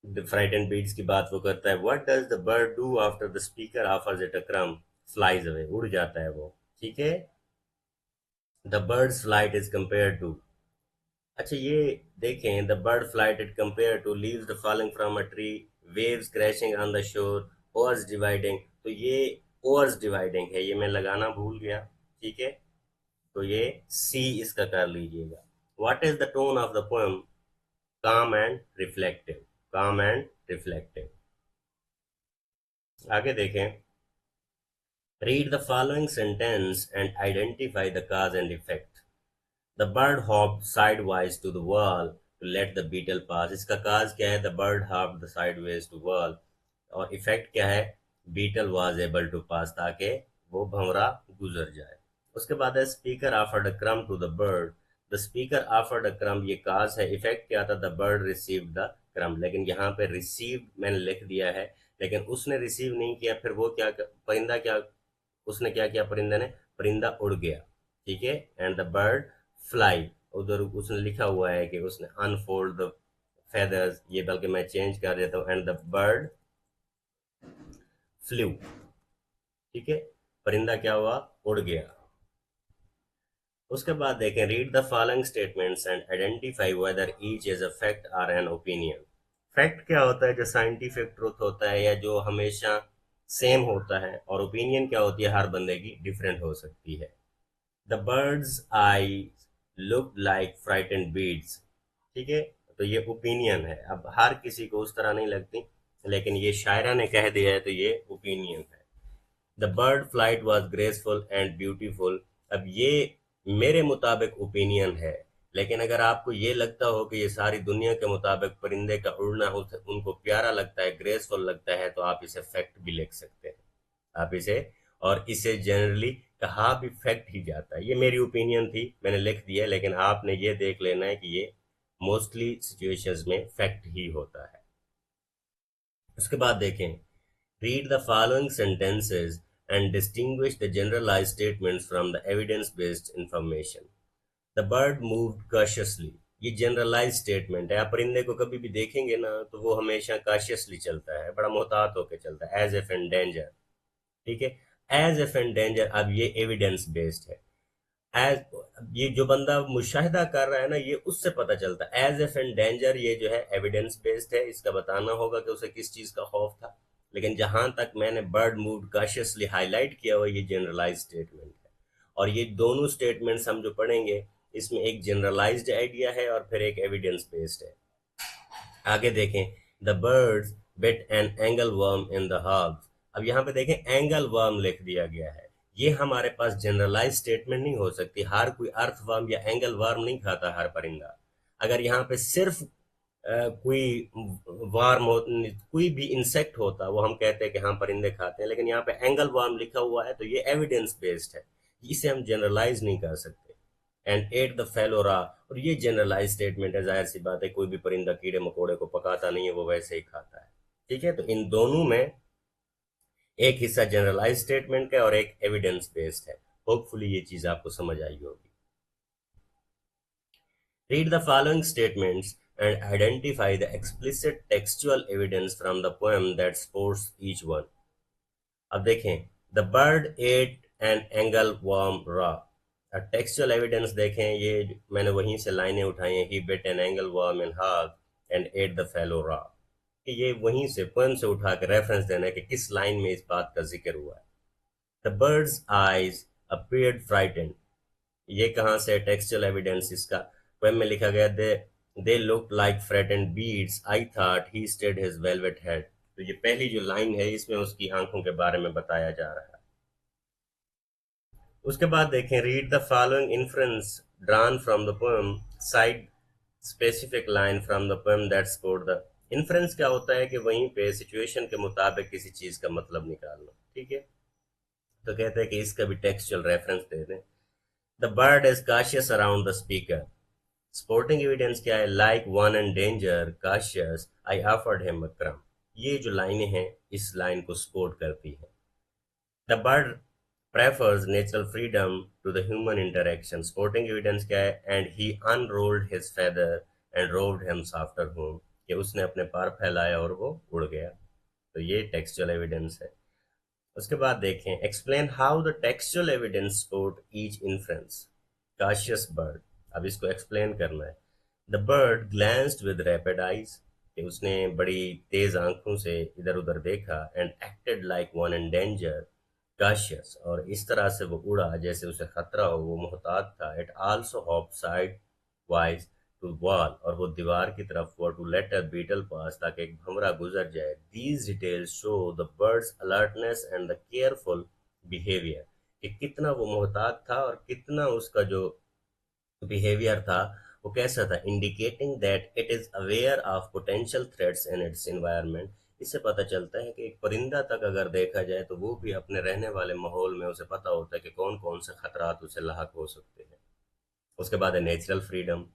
द फ्राइटेंड बीड्स की बात वो करता है। What does the bird do after the speaker offers it a crumb? Flies away, उड़ जाता है वो। ठीक है, the bird's flight is compare to. अच्छा, ये देखें, the bird flight it compare to leaves falling from a tree, waves crashing on the shore, oars dividing. तो ये ओवर्स डिवाइडिंग है, ये मैं लगाना भूल गया। ठीक है, तो ये सी इसका कर लीजिएगा। What is the tone of the poem? Calm and reflective, calm and reflective. आगे देखें, read the following sentence and identify the cause and effect. The bird hop sidewise to the wall to let the beetle pass. इसका काज क्या है? The bird hop the sideways to wall, और इफेक्ट क्या है? Beetle was able to pass, ताकि वो भंवरा गुजर जाए। उसके बाद है, speaker offered a crumb to the bird. The speaker offered a crumb, ये काज है। इफेक्ट क्या था? द बर्ड रिसीव्ड द क्रम, लेकिन यहाँ पे रिसीव्ड मैंने लिख दिया है, लेकिन उसने रिसीव नहीं किया। फिर वो क्या, परिंदा क्या, उसने क्या किया? परिंदा ने, परिंदा उड़ गया। ठीक है, एंड द बर्ड फ्लाई, उधर उसने लिखा हुआ है कि उसने अनफोल्ड द feathers, ये बल्कि मैं चेंज कर देता हूँ, and the bird flew. ठीक है, परिंदा क्या हुआ, उड़ गया. उसके बाद देखें, read the following statements and identify whether each is a fact और एन ओपिनियन. फैक्ट क्या होता है, जो साइंटिफिक ट्रुथ होता है या जो हमेशा सेम होता है, और ओपिनियन क्या होती है, हर बंदे की डिफरेंट हो सकती है. The birds I look like frightened beads. ठीक है, तो ये ओपिनियन है. अब हर किसी को उस तरह नहीं लगती, लेकिन ये शायरा ने कह दिया है तो ये ओपिनियन है. The bird flight was graceful and beautiful. अब ये मेरे मुताबिक ओपिनियन है, लेकिन अगर आपको ये लगता हो कि ये सारी दुनिया के मुताबिक परिंदे का उड़ना उनको प्यारा लगता है, ग्रेसफुल लगता है, तो आप इसे फैक्ट भी लिख सकते हैं. आप इसे, और इसे जनरली कहा भी फैक्ट ही जाता है. ये मेरी ओपिनियन थी, मैंने लिख दिया, लेकिन आपने ये देख लेना है कि ये मोस्टली सिचुएशंस में फैक्ट ही होता है. उसके बाद देखें, read the following sentences and distinguish the generalized statements from the evidence-based information. The bird moved cautiously. ये जनरलाइज स्टेटमेंट है. आप परिंदे को कभी भी देखेंगे ना तो वो हमेशा cautiously चलता है, बड़ा मोहतात होकर चलता है, एज इफ इन डेंजर. ठीक है, एज इफ इन डेंजर. अब ये एविडेंस बेस्ड है. एज, ये जो बंदा मुशाहिदा कर रहा है ना, ये उससे पता चलता है. एज इफ इन डेंजर ये जो है एविडेंस बेस्ड है, इसका बताना होगा कि उसे किस चीज का खौफ था. लेकिन जहां तक मैंने बर्ड मूड कॉशियसली हाईलाइट किया हुआ, ये जनरलाइज स्टेटमेंट है. और ये दोनों स्टेटमेंट्स हम जो पढ़ेंगे, इसमें एक जनरलाइज्ड आइडिया है और फिर एक एविडेंस बेस्ड है. आगे देखें, the bird's bit an angle worm in the hog. अब यहाँ पे देखें, एंगल वर्म लिख दिया गया है. ये हमारे पास जनरलाइज स्टेटमेंट नहीं हो सकती. हर कोई अर्थ वर्म या एंगल वर्म नहीं खाता हर परिंदा. अगर यहाँ पे सिर्फ कोई वार्म हो, कोई भी इंसेक्ट होता, वो हम कहते हैं कि हाँ परिंदे खाते हैं, लेकिन यहाँ पे एंगल वर्म लिखा हुआ है तो ये एविडेंस बेस्ड है. इसे हम जनरलाइज नहीं कर सकते. एंड एट द फेलोरा, और ये जनरलाइज स्टेटमेंट है. जाहिर सी बात है, कोई भी परिंदा कीड़े मकोड़े को पकाता नहीं है, वो वैसे ही खाता है. ठीक है, तो इन दोनों में एक हिस्सा जनरलाइज स्टेटमेंट का और एक एविडेंस बेस्ड है. होपफुली ये चीज आपको समझ आई होगी. Read the following statements and identify the explicit textual evidence from the poem that supports each one. अब देखें, the bird ate an angleworm raw. अब टेक्सचुअल एविडेंस देखें, ये मैंने वहीं से लाइनें उठाई हैं. he bit an angleworm in hog and ate the fellow raw. कि ये वहीं से पोएम से उठा के रेफरेंस देना है कि किस लाइन में इस बात का जिक्र हुआ है. the bird's eyes appeared frightened. ये कहाँ से टेक्सचुअल एविडेंस इसका, पोएम में लिखा गया, they looked like frightened beads. I thought he stirred his velvet head. तो ये पहली जो लाइन है, इसमें उसकी आंखों के बारे में बताया जा रहा है. उसके बाद देखें, read the following inference drawn from the poem, side specific line from the poem that support the. Inference क्या होता है कि वहीं पे सिचुएशन के मुताबिक किसी चीज का मतलब निकालना. ठीक है, तो कहते हैं कि इसका भी टेक्सचुअल रेफरेंस दे दें. The bird is cautious around the speaker. Sporting evidence क्या है, like one and danger cautious I offered him a crumb. ये जो लाइनें हैं, इस लाइन को सपोर्ट करती हैं. The bird prefers natural freedom to the human interaction. Supporting evidence क्या है, and he unrolled his feather and rowed him after home. कि उसने अपने पर फैलाया और वो उड़ गया. तो ये टेक्सचुअल एविडेंस है. उसके बाद देखें, explain how the textual evidence support each inference. Cautious bird, अब इसको एक्सप्लेन करना है. The bird glanced with rapid eyes. कि उसने बड़ी तेज आंखों से इधर उधर देखा. And acted like one in danger cautious, और इस तरह से वो उड़ा जैसे उसे खतरा हो, वो मोहतात था. It also hop sidewise to wall, और वो दीवार की तरफ हुआ, to let a beetle pass, ताकि एक भंवरा गुजर जाए. These details show the bird's alertness and the careful behaviour. कि कितना वो मोहतात था और कितना उसका जो बिहेवियर था वो कैसा था. Indicating that it is aware of potential threats in its environment. इससे पता चलता है कि एक परिंदा तक अगर देखा जाए तो वो भी अपने रहने वाले माहौल में उसे पता होता है कि कौन कौन से खतरात उसे लाहक हो सकते हैं. उसके बाद है नेचुरल फ्रीडम.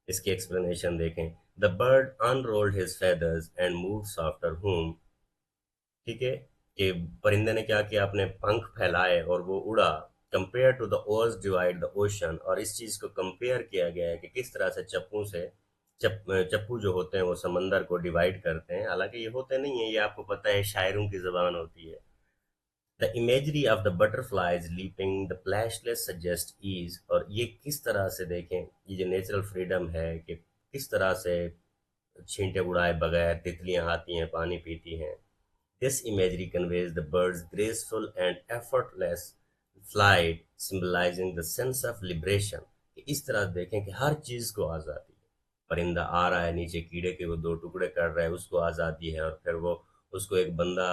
इसकी एक्सप्लेनेशन देखें. The bird unrolled his feathers and moved after home. ठीक है, कि परिंदे ने क्या किया, अपने पंख फैलाए और वो उड़ा. Compare to the oars divide the ocean, और इस चीज को कंपेयर किया गया है कि किस तरह से चप्पू से चप्पू जो होते हैं वो समंदर को डिवाइड करते हैं, हालांकि ये होते नहीं है, ये आपको पता है शायरों की जबान होती है। The imagery of the butterflies leaping the plashless suggest ease, और ये किस तरह से देखें, ये जो नेचुरल फ्रीडम है कि किस तरह से छींटे उड़ाए बगैर तितलियां आती हैं, पानी पीती हैं। This imagery conveys the birds graceful and effortless flight, symbolising the sense of liberation. इस तरह देखें कि हर चीज को आजादी है। परिंदा आ रहा है नीचे, कीड़े के वो दो टुकड़े कर रहा है, उसको आजादी है, और फिर वो उसको एक बंदा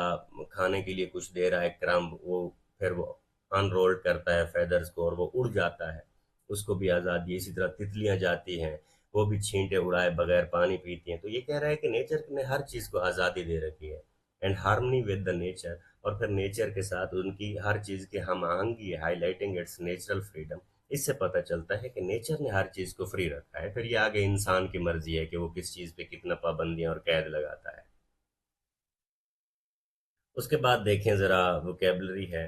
खाने के लिए कुछ दे रहा है, क्रम्ब, वो फिर वो अनरोल्ड करता है फेदर्स को और वो उड़ जाता है, उसको भी आज़ादी है। इसी तरह तितलियां जाती हैं, वो भी छींटे उड़ाए बगैर पानी पीती हैं। तो ये कह रहा है कि नेचर ने हर चीज़ को आज़ादी दे रखी है, and harmony with the nature, और फिर नेचर के साथ उनकी हर चीज़ की हम आहंगी है, हाईलाइटिंग इट्स नेचुरल फ्रीडम। इससे पता चलता है कि नेचर ने हर चीज़ को फ्री रखा है। फिर ये आगे इंसान की मर्जी है कि वो किस चीज़ पे कितना पाबंदियां और कैद लगाता है। उसके बाद देखें ज़रा वोकेबलरी है,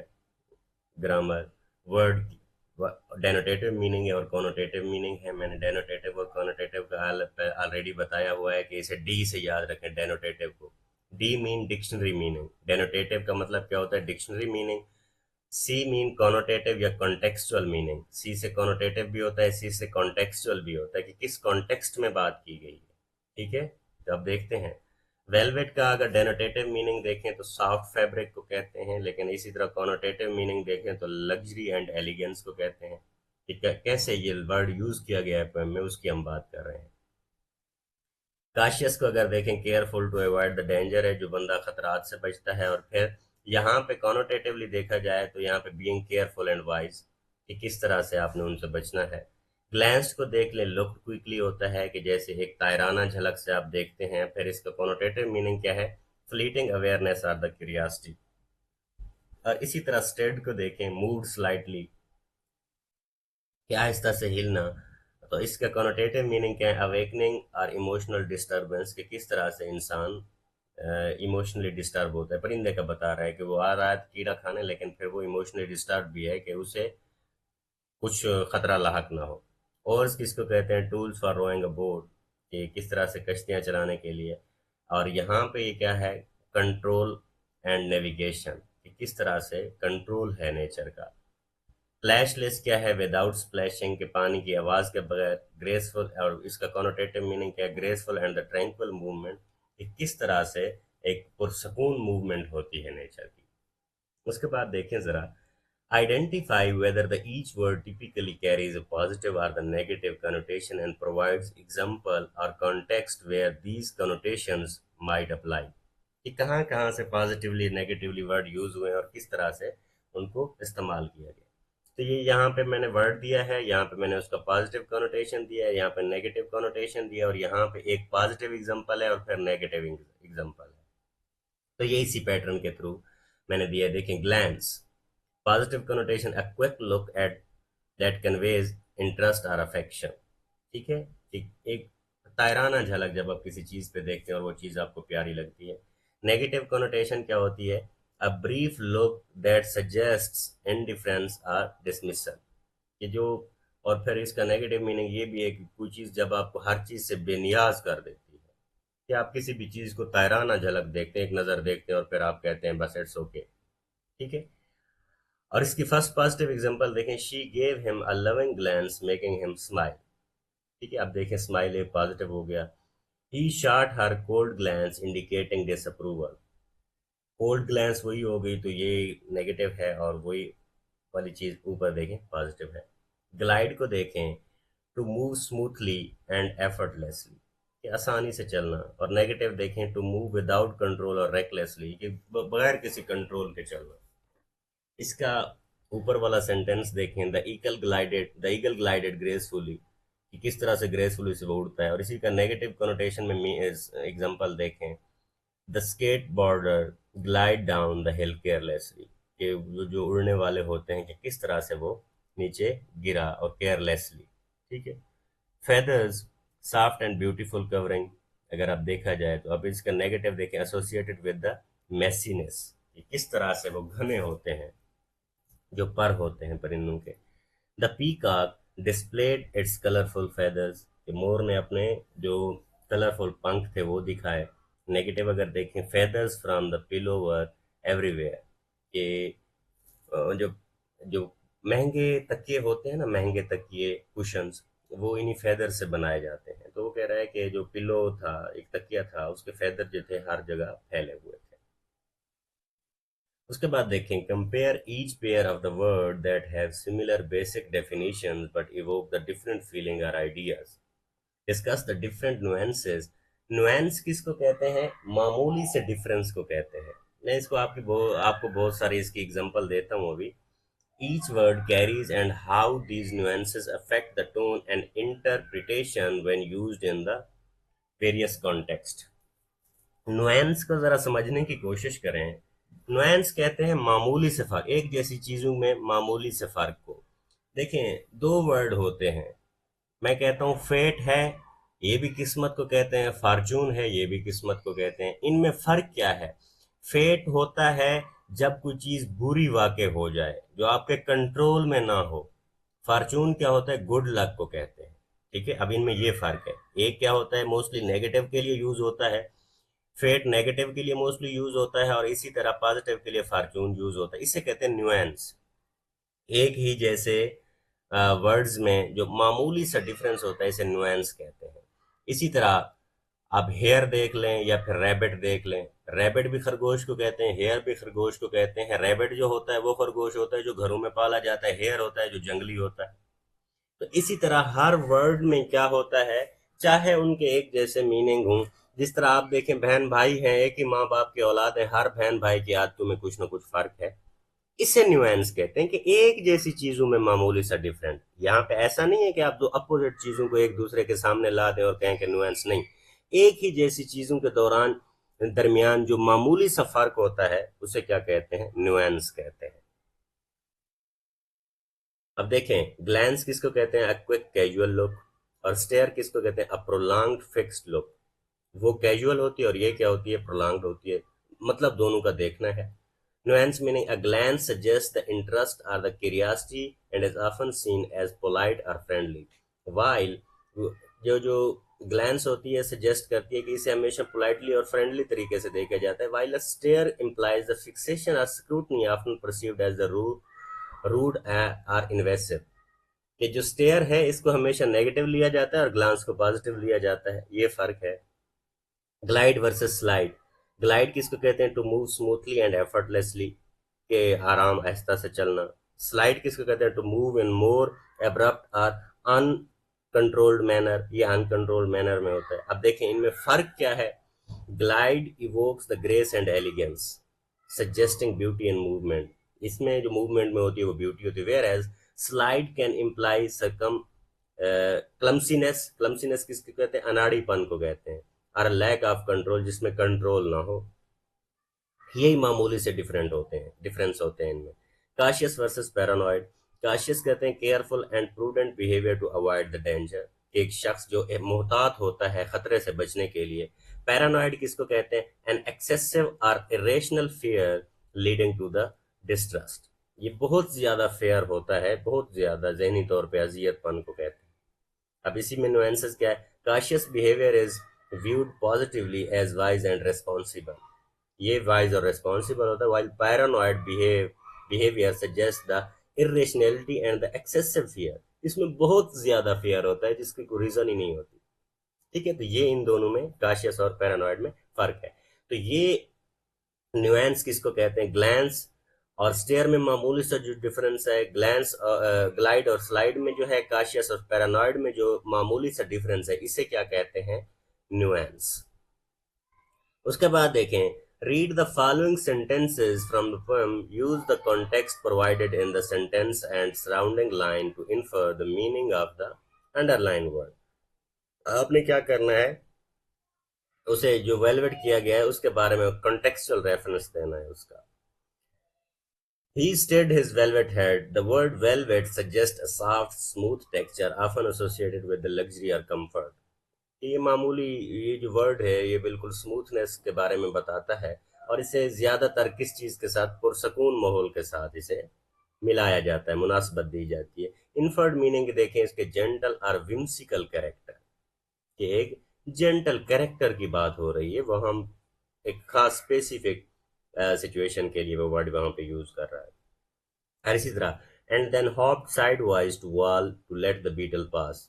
ग्रामर, वर्ड की डेनोटेटिव मीनिंग है और कॉनोटेटिव मीनिंग है। मैंने डेनोटेटिव और कॉनोटेटिव का ऑलरेडी बताया हुआ है कि इसे डी से याद रखें, डेनोटेटिव को। डी मीन डिक्शनरी मीनिंग, डेनोटेटिव का मतलब क्या होता है, डिक्शनरी मीनिंग। सी मीन कॉनोटेटिव या कॉन्टेक्सचुअल मीनिंग, सी से कॉनोटेटिव भी होता है, सी से कॉन्टेक्सचुअल भी होता है कि किस कॉन्टेक्स्ट में बात की गई है। ठीक है, तो अब देखते हैं। वेलवेट का अगर डेनोटेटिव मीनिंग देखें तो सॉफ्ट फैब्रिक को कहते हैं, लेकिन इसी तरह कॉनोटेटिव मीनिंग देखें तो लग्जरी एंड एलिगेंस को कहते हैं। कि कैसे ये वर्ड यूज किया गया है पोएम में, उसकी हम बात कर रहे हैं। काशियस को अगर देखें, careful to avoid the danger है, जो बंदा खतरात से बचता है। और फिर यहाँ पे कॉनोटेटिवली देखा जाए तो यहाँ पे बीइंग केयरफुल एंड वाइज, कि किस तरह से आपने उनसे बचना है। ग्लैंस को देख ले, लुक क्विकली होता है कि जैसे एक तायराना झलक से आप देखते हैं। फिर इसका कॉनोटेटिव मीनिंग क्या है, फ्लीटिंग अवेयरनेस और द क्यूरियोसिटी। और इसी तरह स्टेड को देखें, मूड स्लाइटली, कि आहिस्ता से हिलना। तो इसका कॉनोटेटिव मीनिंग क्या है, अवेकनिंग और इमोशनल डिस्टर्बेंस, कि किस तरह से इंसान इमोशनली डिस्टर्ब होता है। परिंदे का बता रहा है कि वो आ रहा है कीड़ा खाने, लेकिन फिर वो इमोशनली डिस्टर्ब भी है कि उसे कुछ खतरा लाहक ना हो। और किसको कहते हैं, tools for rowing a boat, कि किस तरह से कश्तियां चलाने के लिए। और यहाँ पे ये क्या है, कंट्रोल एंड नेविगेशन, कि किस तरह से कंट्रोल है नेचर का। स्प्लैशलेस क्या है, विदाउट स्प्लैशिंग, के पानी की आवाज के बगैर। ग्रेसफुल, और इसका कॉनोटेटिव मीनिंग क्या है, graceful and the tranquil movement, कि किस तरह से एक पुरसकून मूवमेंट होती है नेचर की। उसके बाद देखें जरा, identify whether the each word typically carries a positive or the negative connotation and provides example or context where these connotations might apply, कि कहाँ कहाँ से पॉजिटिवली नेगेटिवली वर्ड यूज हुए हैं और किस तरह से उनको इस्तेमाल किया गया। तो ये यहाँ पे मैंने वर्ड दिया है, यहाँ पे मैंने उसका पॉजिटिव कॉनोटेशन दिया है, यहाँ पे नेगेटिव कॉनोटेशन दिया है, और यहाँ पे एक पॉजिटिव एग्जांपल है और फिर नेगेटिव एग्जांपल है। तो ये इसी पैटर्न के थ्रू मैंने दिया है। देखें, glance, positive connotation, a quick look at that conveys interest और अफेक्शन। ठीक है, ठीक, एक तायराना झलक जब आप किसी चीज पे देखते हैं और वो चीज आपको प्यारी लगती है। नेगेटिव कनोटेशन क्या होती है, a brief look that suggests indifference और डिसमिसल, कि जो, और फिर इसका नेगेटिव मीनिंग ये भी है कि कोई चीज जब आपको हर चीज से बेनियाज कर देती है, कि आप किसी भी चीज को तायराना झलक देखते हैं, एक नजर देखते हैं और फिर आप कहते हैं बस इट्स ओके। ठीक है, और इसकी फर्स्ट पॉजिटिव एग्जांपल देखें, she gave him a loving glance making him smile. ठीक है, अब देखें स्माइल एक पॉजिटिव हो गया। He shot her cold glance indicating disapproval, cold glance वही हो गई, तो ये नेगेटिव है, और वही वाली चीज ऊपर देखें पॉजिटिव है। ग्लाइड को देखें, to move smoothly and effortlessly, कि आसानी से चलना। और नेगेटिव देखें, टू मूव विदाउट कंट्रोल और रेकलेसली, कि बगैर किसी कंट्रोल के चलना। इसका ऊपर वाला सेंटेंस देखें, द ईगल ग्लाइडेड ग्रेसफुली, कि किस तरह से ग्रेसफुली से वो उड़ता है। और इसी का नेगेटिव कनोटेशन में एग्जांपल देखें, the skateboarder glide down the hill carelessly, कि जो उड़ने वाले होते हैं कि किस तरह से वो नीचे गिरा और केयरलेसली। ठीक है, feathers, soft and beautiful covering, अगर आप देखा जाए तो। अब इसका नेगेटिव देखें, एसोसिएटेड विद द मेसीनेस, कि किस तरह से वो घने होते हैं, जो पर होते हैं परिंदों के। The peacock displayed it's colourful feathers, कि मोर ने अपने जो कलरफुल पंख थे वो दिखाए। नेगेटिव अगर देखें, feathers from the pillow were everywhere, कि जो जो महंगे तकिए होते हैं ना, महंगे तकिए कुशंस, वो इन्हीं फेदर से बनाए जाते हैं। तो वो कह रहा है कि जो पिलो था, एक तकिया था, उसके फेदर जो थे हर जगह फैले हुए थे। उसके बाद देखें, compare each pair of the word that have similar basic definitions but evoke the different feeling और ideas. Discuss the different nuances. Nuance किसको कहते हैं? मामूली से डिफरेंस को कहते हैं। मैं इसको आपको बहुत सारी इसकी एग्जांपल देता हूँ अभी। Each word carries and how these nuances affect the tone and interpretation when used in the various context. Nuance को जरा समझने की कोशिश करें। नुएंस कहते हैं मामूली से फर्क, एक जैसी चीजों में मामूली से फर्क को। देखें, दो वर्ड होते हैं। मैं कहता हूँ फेट है, ये भी किस्मत को कहते हैं, फॉर्चून है, ये भी किस्मत को कहते हैं। इनमें फर्क क्या है? फेट होता है जब कोई चीज बुरी वाकई हो जाए, जो आपके कंट्रोल में ना हो। फॉर्चून क्या होता है? गुड लक को कहते हैं। ठीक है, अब इनमें ये फर्क है। एक क्या होता है, मोस्टली नेगेटिव के लिए यूज होता है, फेट नेगेटिव के लिए मोस्टली यूज होता है, और इसी तरह पॉजिटिव के लिए फॉर्चून यूज होता है। इसे कहते हैं न्यूएंस। एक ही जैसे वर्ड्स में जो मामूली सा डिफरेंस होता है, इसे नुएंस कहते हैं। इसी तरह आप हेयर देख लें या फिर रैबिट देख लें। रैबिट भी खरगोश को कहते हैं, हेयर भी खरगोश को कहते हैं। रैबिट जो होता है वो खरगोश होता है जो घरों में पाला जाता है, हेयर होता है जो जंगली होता है। तो इसी तरह हर वर्ड में क्या होता है, चाहे उनके एक जैसे मीनिंग हो। जिस तरह आप देखें, बहन भाई हैं, एक ही माँ बाप की औलाद है, हर बहन भाई की आदतों में कुछ ना कुछ फर्क है। इसे न्यूएंस कहते हैं, कि एक जैसी चीजों में मामूली सा डिफरेंट। यहाँ पे ऐसा नहीं है कि आप दो अपोजिट चीजों को एक दूसरे के सामने ला दें और कहें कि न्यूएंस नहीं। एक ही जैसी चीजों के दौरान दरमियान जो मामूली सा फर्क होता है, उसे क्या कहते हैं? न्यूएंस कहते हैं। अब देखें, ग्लैंस किसको कहते हैं? A quick casual look. और स्टेयर किसको कहते हैं? अ प्रोलॉन्ग्ड फिक्स्ड लुक। वो कैजुअल होती है और ये क्या होती है? प्रोलॉन्ग्ड होती है। मतलब दोनों का देखना है। Nuance meaning a glance suggests the interest or the curiosity and is often seen as polite or friendly. While जो glance होती है suggest करती है कि इसे हमेशा politely और friendly तरीके से देखा जाता है। While a stare implies the fixation or scrutiny often perceived as the rude or invasive. कि जो स्टेयर है इसको हमेशा नेगेटिव लिया जाता है और ग्लांस को पॉजिटिव लिया जाता है, ये फर्क है। Glide versus slide. ग्लाइड किसको कहते हैं? To move smoothly and effortlessly, के आराम आहिस्ता से चलना। स्लाइड किसको कहते हैं? To move in more abrupt और अनकंट्रोल्ड मैनर, ये अनकंट्रोल्ड मैनर में होता है। अब देखें इनमें फर्क क्या है। Glide evokes the grace and elegance, suggesting beauty and movement. इसमें जो मूवमेंट में होती है वो ब्यूटी होती है। Whereas slide can imply some clumsiness. क्लमसीनेस किसको कहते हैं? अनाड़ीपन को कहते हैं। और लैक ऑफ कंट्रोल, जिसमें कंट्रोल ना हो। यही मामूली से डिफरेंस होते हैं इनमें। Cautious versus paranoid. काशियस कहते हैं careful and prudent behaviour to avoid the danger, एक शख्स जो मोहतात होता है खतरे से बचने के लिए। पैरानॉइड किसको कहते हैं? एन एक्सेसिव और irrational fear leading to the distrust, ये बहुत ज्यादा फेयर होता है, बहुत ज्यादा जहनी तौर पे अजियतपन को कहते हैं। अब इसी में नुएंसेस क्या है? Cautious behaviour is viewed positively as wise and responsible, ये वाइज और रेस्पॉन्सिबल होता है। While paranoid behaviour suggest the irrationality and the excessive fear, इसमें बहुत ज्यादा फियर होता है जिसकी कोई रीजन ही नहीं होती। ठीक है, तो ये इन दोनों में, काशियस और पैरानॉइड में फर्क है। तो ये न्यूएंस किसको कहते हैं? ग्लैंस और स्टेयर में मामूली सा जो डिफरेंस है, ग्लैंस ग्लाइड और स्लाइड में जो है, काशियस और पैरानॉइड में जो मामूली सा डिफरेंस है, इसे क्या कहते हैं? न्यूएंस। उसके बाद देखें, read the following sentences from the poem, use the context provided in the sentence and surrounding line to infer the meaning of the underline word. आपने क्या करना है, उसे जो वेलवेट किया गया है उसके बारे में कॉन्टेक्चुअल रेफरेंस देना है उसका। He stirred his velvet head. The word velvet suggests a soft, smooth texture, often associated with the luxury or comfort. ये मामूली, ये जो वर्ड है ये बिल्कुल स्मूथनेस के बारे में बताता है, और इसे ज्यादातर किस चीज के साथ? पुरसकून माहौल के साथ इसे मिलाया जाता है, मुनासबत दी जाती है। इनफर्ड मीनिंग देखें इसके, जेंटल और विम्सिकल कैरेक्टर। कि एक जेंटल कैरेक्टर की बात हो रही है, वो हम एक खास स्पेसिफिक सिचुएशन के लिए वो वर्ड वहां पे यूज कर रहा है। और इसी तरह and then hop sidewise to wall to let the beetle pass.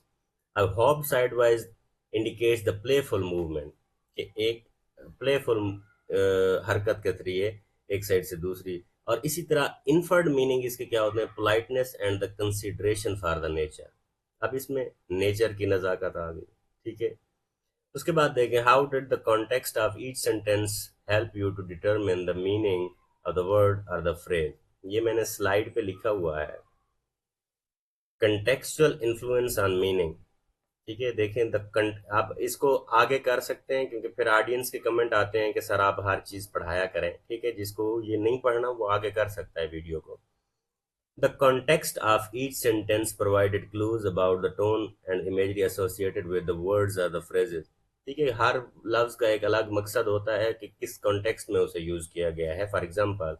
अब hop sidewise indicates the playful movement, कि एक प्लेफुल हरकत के जरिए एक साइड से दूसरी। और इसी तरह इनफर्ड मीनिंग इसके क्या होते हैं, politeness and the consideration for the nature. अब इसमें नेचर की नज़ाकत आ गई, ठीक है। उसके बाद देखें how did the context of each sentence help you to determine the meaning of the word और द फ्रेज। ये मैंने स्लाइड पे लिखा हुआ है, कंटेक्चुअल इन्फ्लुएंस ऑन मीनिंग। ठीक है, देखें आप इसको आगे कर सकते हैं, क्योंकि फिर ऑडियंस के कमेंट आते हैं कि सर आप हर चीज पढ़ाया करें। ठीक है, जिसको ये नहीं पढ़ना वो आगे कर सकता है वीडियो को। The context of each sentence provided clues about the tone and imagery associated with the words or the phrases। ठीक है, हर लफ्ज का एक अलग मकसद होता है कि किस कॉन्टेक्स्ट में उसे यूज किया गया है। For example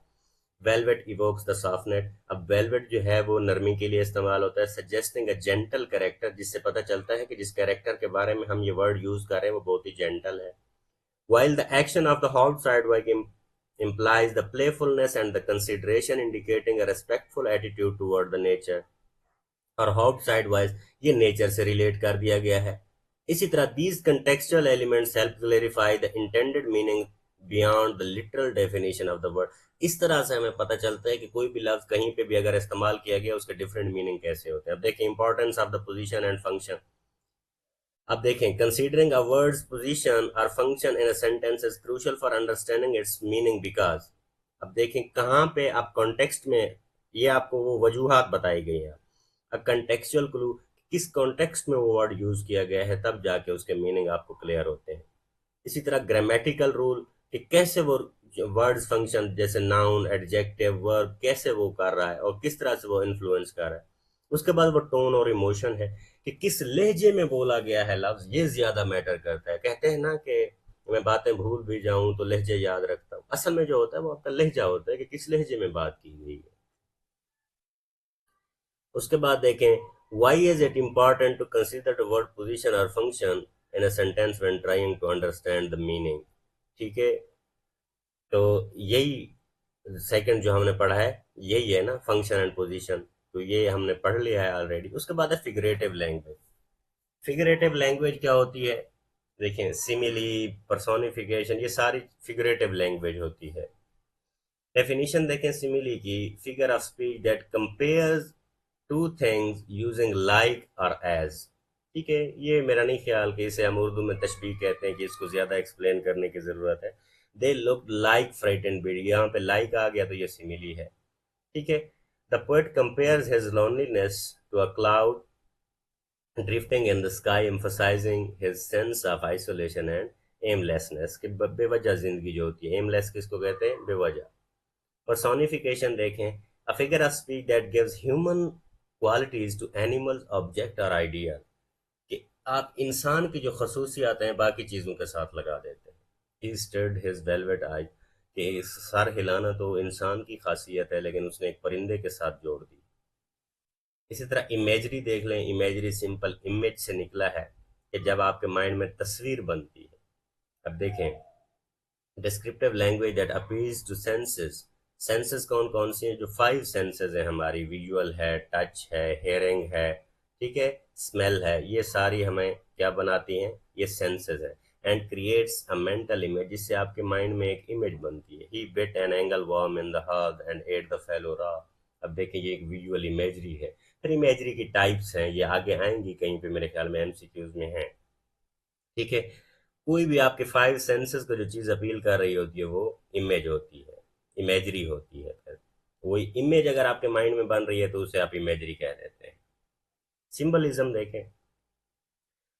velvet evokes the softness. अब वेलवेट जो है वो नरमी के लिए इस्तेमाल होता है, सजेस्टिंग अ जेंटल कैरेक्टर, जिससे पता चलता है कि जिस कैरेक्टर के बारे में हम ये वर्ड यूज कर रहे हैं वो बहुत ही जेंटल है। While the action of the hot sidewalk implies the playfulness and the consideration, indicating a respectful attitude toward the nature, और हॉट साइडवाइज ये नेचर से रिलेट कर दिया गया है। इसी तरह these contextual elements help clarify the intended meaning beyond the literal definition of the word। इस तरह से हमें पता चलता है कि कोई भी लफ्ज कहीं पे भी अगर इस्तेमाल किया गया उसके डिफरेंट मीनिंग कैसे होते हैं। अब देखिए importance of the position and function. अब देखें कंसीडरिंग अ वर्ड्स पोजीशन और function in a sentence is crucial for understanding its meaning because. अब देखें कहाँ पे आप कॉन्टेक्स्ट में, ये आपको वो वजूहात बताई गई हैं। अ कंटेक्चुअल क्लू, किस कॉन्टेक्स्ट में वो वर्ड यूज किया गया है, तब जाके उसके मीनिंग आपको क्लियर होते हैं। इसी तरह ग्रामेटिकल रूल, कि कैसे वो वर्ड्स फंक्शन जैसे नाउन एडजेक्टिव वर्ब कैसे वो कर रहा है और किस तरह से वो इन्फ्लुएंस कर रहा है। उसके बाद वो टोन और इमोशन है, कि किस लहजे में बोला गया है लफ्ज, ये ज्यादा मैटर करता है। कहते हैं ना कि मैं बातें भूल भी जाऊं तो लहजे याद रखता हूँ, असल में जो होता है वो आपका लहजा होता है कि किस लहजे में बात की गई है। उसके बाद देखें why is it important to consider the word position और function in a sentence when trying to understand the meaning. ठीक है, तो यही सेकंड जो हमने पढ़ा है यही है ना, फंक्शन एंड पोजीशन। तो ये हमने पढ़ लिया है ऑलरेडी। उसके बाद है फिगरेटिव लैंग्वेज। फिगरेटिव लैंग्वेज क्या होती है, देखें सिमिली पर्सोनिफिकेशन ये सारी फिगरेटिव लैंग्वेज होती है। डेफिनेशन देखें सिमिली की, figure of speech that compares two things using like और एज। ठीक है, ये मेरा नहीं ख्याल कि इसे हम उर्दू में तशबीह कहते हैं कि इसको ज्यादा एक्सप्लेन करने की जरूरत है। They look like frightened Beed, यहाँ पे लाइक आ गया तो ये सिमिली है। ठीक है, the poet compares his loneliness to a cloud drifting in the sky, emphasising his sense of isolation and aimlessness, कि बेवजह जिंदगी जो होती है, एमलेस किसको कहते हैं, बेवजह। पर्सोनिफिकेशन देखें, a figure of speech that gives human qualities to animals object और आइडिया, कि आप इंसान की जो खसूसियात हैं बाकी चीज़ों के साथ लगा देते हैं। ही स्टर्ड हिज वेलवेट आई, कि सर हिलाना तो इंसान की खासियत है लेकिन उसने एक परिंदे के साथ जोड़ दी। इसी तरह इमेजरी देख लें, इमेजरी सिंपल इमेज से निकला है, कि जब आपके माइंड में तस्वीर बनती है। अब देखें descriptive language that appeals to senses. Senses कौन कौन सी हैं, जो फाइव सेंसेस है हमारी, विजुअल है, टच है, हेयरिंग है, ठीक है, स्मेल है, ये सारी हमें क्या बनाती हैं, ये सेंसेस है। And creates a mental image, जिससे आपके माइंड में एक इमेज बनती है। He bit an angle worm in the halves and ate the fellow raw. अब देखिए ये एक विजुअल इमेजरी है। फिर इमेजरी की टाइप्स हैं, ये आगे आएंगी कहीं पे, मेरे ख्याल में एमसीक्यूज में है। ठीक है, कोई भी आपके फाइव सेंसेस को जो चीज अपील कर रही होती है वो इमेज होती है, इमेजरी होती है। फिर वही इमेज अगर आपके माइंड में बन रही है तो उसे आप इमेजरी कह देते हैं। सिंबलिज्म देखें,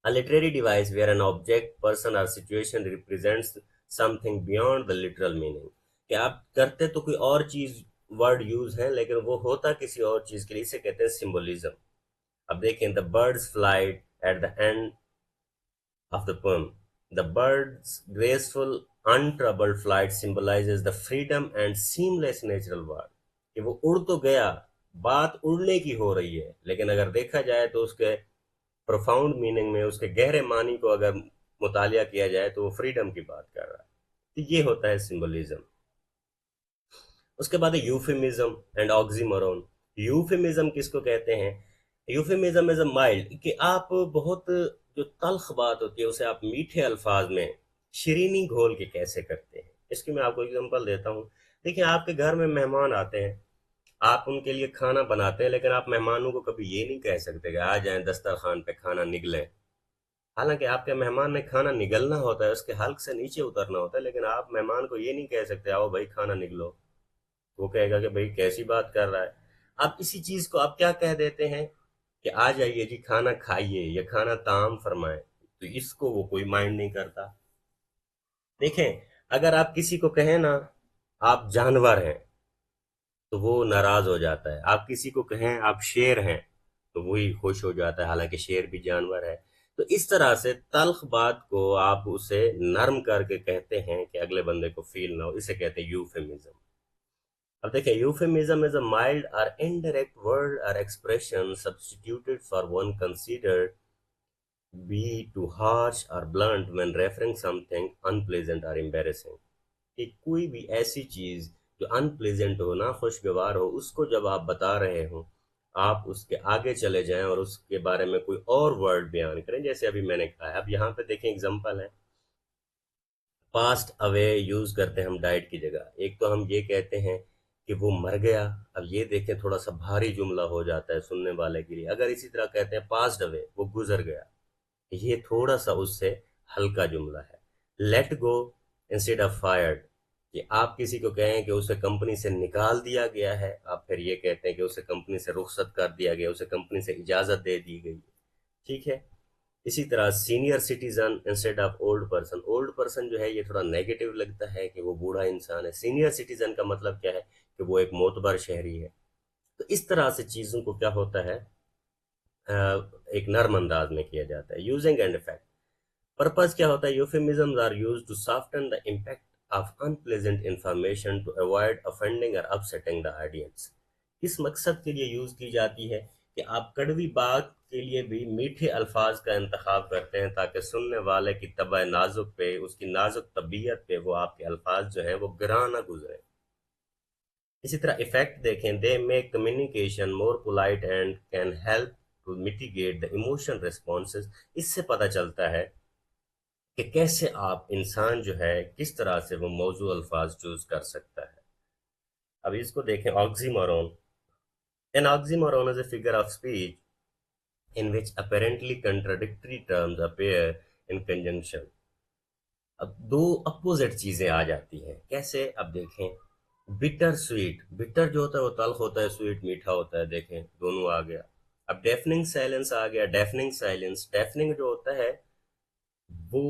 a literary device where an object person or situation represents something beyond the literal meaning, कि आप करते तो कोई और चीज वर्ड यूज है लेकिन वो होता किसी और चीज के लिए, इसे कहते हैं सिंबलिज्म। अब देखें the bird's flight at the end of the poem. The bird's graceful, untroubled flight symbolizes the freedom and seamless natural world। कि वो उड़ तो गया, बात उड़ने की हो रही है, लेकिन अगर देखा जाए तो उसके प्रोफाउंड मीनिंग में, उसके गहरे मानी को अगर मुतालिया किया जाए तो वो फ्रीडम की बात कर रहा है। तो ये होता है सिंबलिज्म। उसके बाद है यूफेमिज्म एंड ऑक्सीमोरोन। यूफेमिज्म किसको कहते हैं? यूफेमिज्म इज अ माइल्ड, कि आप बहुत जो तल्ख बात होती है उसे आप मीठे अल्फाज में शीरीनी घोल के कैसे करते हैं। इसकी मैं आपको एग्जांपल देता हूँ। देखिए, आपके घर में मेहमान आते हैं, आप उनके लिए खाना बनाते हैं, लेकिन आप मेहमानों को कभी ये नहीं कह सकते कि आ जाएं दस्तरखान पे खाना निगले। हालांकि आपके मेहमान ने खाना निगलना होता है, उसके हल्क से नीचे उतरना होता है, लेकिन आप मेहमान को ये नहीं कह सकते आओ भाई खाना निगलो। वो कहेगा कि भाई कैसी बात कर रहा है। आप इसी चीज को आप क्या कह देते हैं कि आ जाइए जी खाना खाइए या खाना ताम फरमाए, तो इसको वो कोई माइंड नहीं करता। देखें, अगर आप किसी को कहें ना आप जानवर हैं, तो वो नाराज हो जाता है। आप किसी को कहें आप शेर हैं, तो वही खुश हो जाता है, हालांकि शेर भी जानवर है। तो इस तरह से तल्ख बात को आप उसे नर्म करके कहते हैं कि अगले बंदे को फील ना हो, इसे कहते हैं यूफेमिज्म। अब देखिए, यूफेमिज्म इज अ माइल्ड और इनडायरेक्ट वर्ड और expression substituted for one considered be too harsh or blunt when referring something unpleasant or embarrassing। कि कोई भी ऐसी चीज जो अनप्लेजेंट हो, ना खुशगवार हो, उसको जब आप बता रहे हो, आप उसके आगे चले जाएं और उसके बारे में कोई और वर्ड बयान करें, जैसे अभी मैंने कहा है। अब यहाँ पे देखें एग्जांपल है, पास्ट अवे यूज करते हैं हम डाइट की जगह। एक तो हम ये कहते हैं कि वो मर गया। अब ये देखें, थोड़ा सा भारी जुमला हो जाता है सुनने वाले के लिए। अगर इसी तरह कहते हैं पास्ट अवे, वो गुजर गया, ये थोड़ा सा उससे हल्का जुमला है। Let go instead of fired, कि आप किसी को कहें कि उसे कंपनी से निकाल दिया गया है, आप फिर ये कहते हैं कि उसे कंपनी से रुखसत कर दिया गया, उसे कंपनी से इजाजत दे दी गई। ठीक है। इसी तरह senior citizen instead of old person. Old person जो है ये थोड़ा नेगेटिव लगता है कि वो बूढ़ा इंसान है। सीनियर सिटीजन का मतलब क्या है कि वो एक मोतबर शहरी है। तो इस तरह से चीजों को क्या होता है, एक नर्म अंदाज में किया जाता है। यूजिंग एंड इफेक्ट, पर्पस क्या होता है? Euphemisms are used to soften the impact of unpleasant information to avoid offending और अपसेटिंग द ऑडियंस। किस मकसद के लिए यूज की जाती है? कि आप कड़वी बात के लिए भी मीठे अल्फाज का इंतखाब करते हैं, ताकि सुनने वाले की तबीयत नाजुक पे, उसकी नाजुक तबीयत पे वो आपके अल्फाज जो हैं वो गिरा ना गुजरे। इसी तरह इफेक्ट देखें, they make communication more polite and can help to mitigate the emotion responses. इससे पता चलता है कि कैसे आप इंसान जो है किस तरह से वो मौजू अल्फाज चूज कर सकता है। अब इसको देखें, oxymoron. An oxymoron is a figure of speech in which apparently contradictory terms appear in conjunction। अब दो अपोजिट चीजें आ जाती हैं, कैसे? अब देखें, बिटर स्वीट, बिटर जो होता है वो तल्ख होता है, स्वीट मीठा होता है, देखें दोनों आ गया। अब डेफनिंग साइलेंस आ गया, डेफनिंग साइलेंस। डेफनिंग जो होता है वो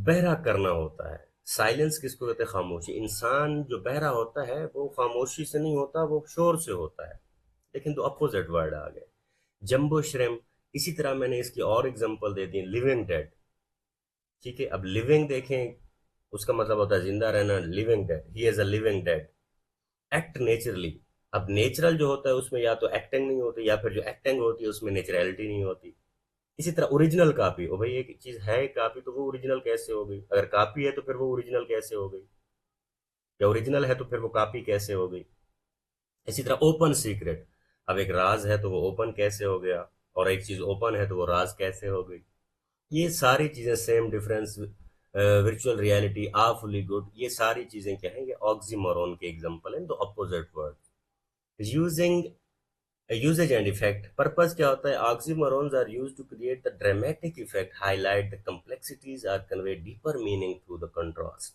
बहरा करना होता है। साइलेंस किसको कहते हैं? खामोशी। इंसान जो बहरा होता है वो खामोशी से नहीं होता, वो शोर से होता है। लेकिन दो अपोजिट वर्ड आ गए, जंबो श्रिम। इसी तरह मैंने इसकी और एग्जांपल दे दी, लिविंग डेड। ठीक है। अब लिविंग देखें, उसका मतलब होता है जिंदा रहना, living dead, he is a living dead. Act naturally. अब नेचुरल जो होता है उसमें या तो एक्टिंग नहीं होती, या फिर जो एक्टिंग होती है उसमें नेचुरलिटी नहीं होती। इसी तरह ओरिजिनल कॉपी, ओ भाई एक चीज है कॉपी तो वो ओरिजिनल कैसे हो गई? अगर कॉपी है तो फिर वो ओरिजिनल कैसे हो गई? या ओरिजिनल है तो फिर वो कॉपी कैसे हो गई? इसी तरह ओपन सीक्रेट, अब एक राज है तो वो ओपन कैसे हो गया, और एक चीज ओपन है तो वो राज कैसे हो गई? ये सारी चीजें, same difference, virtual reality, awfully good, ये सारी चीजें क्या है? ये ऑक्सीमोरोन के एग्जांपल हैं, दो opposite word. Using usage and effect, purpose क्या होता है? Oxymorons are used to create the dramatic effect, highlight the complexities और convey deeper meaning through the contrast.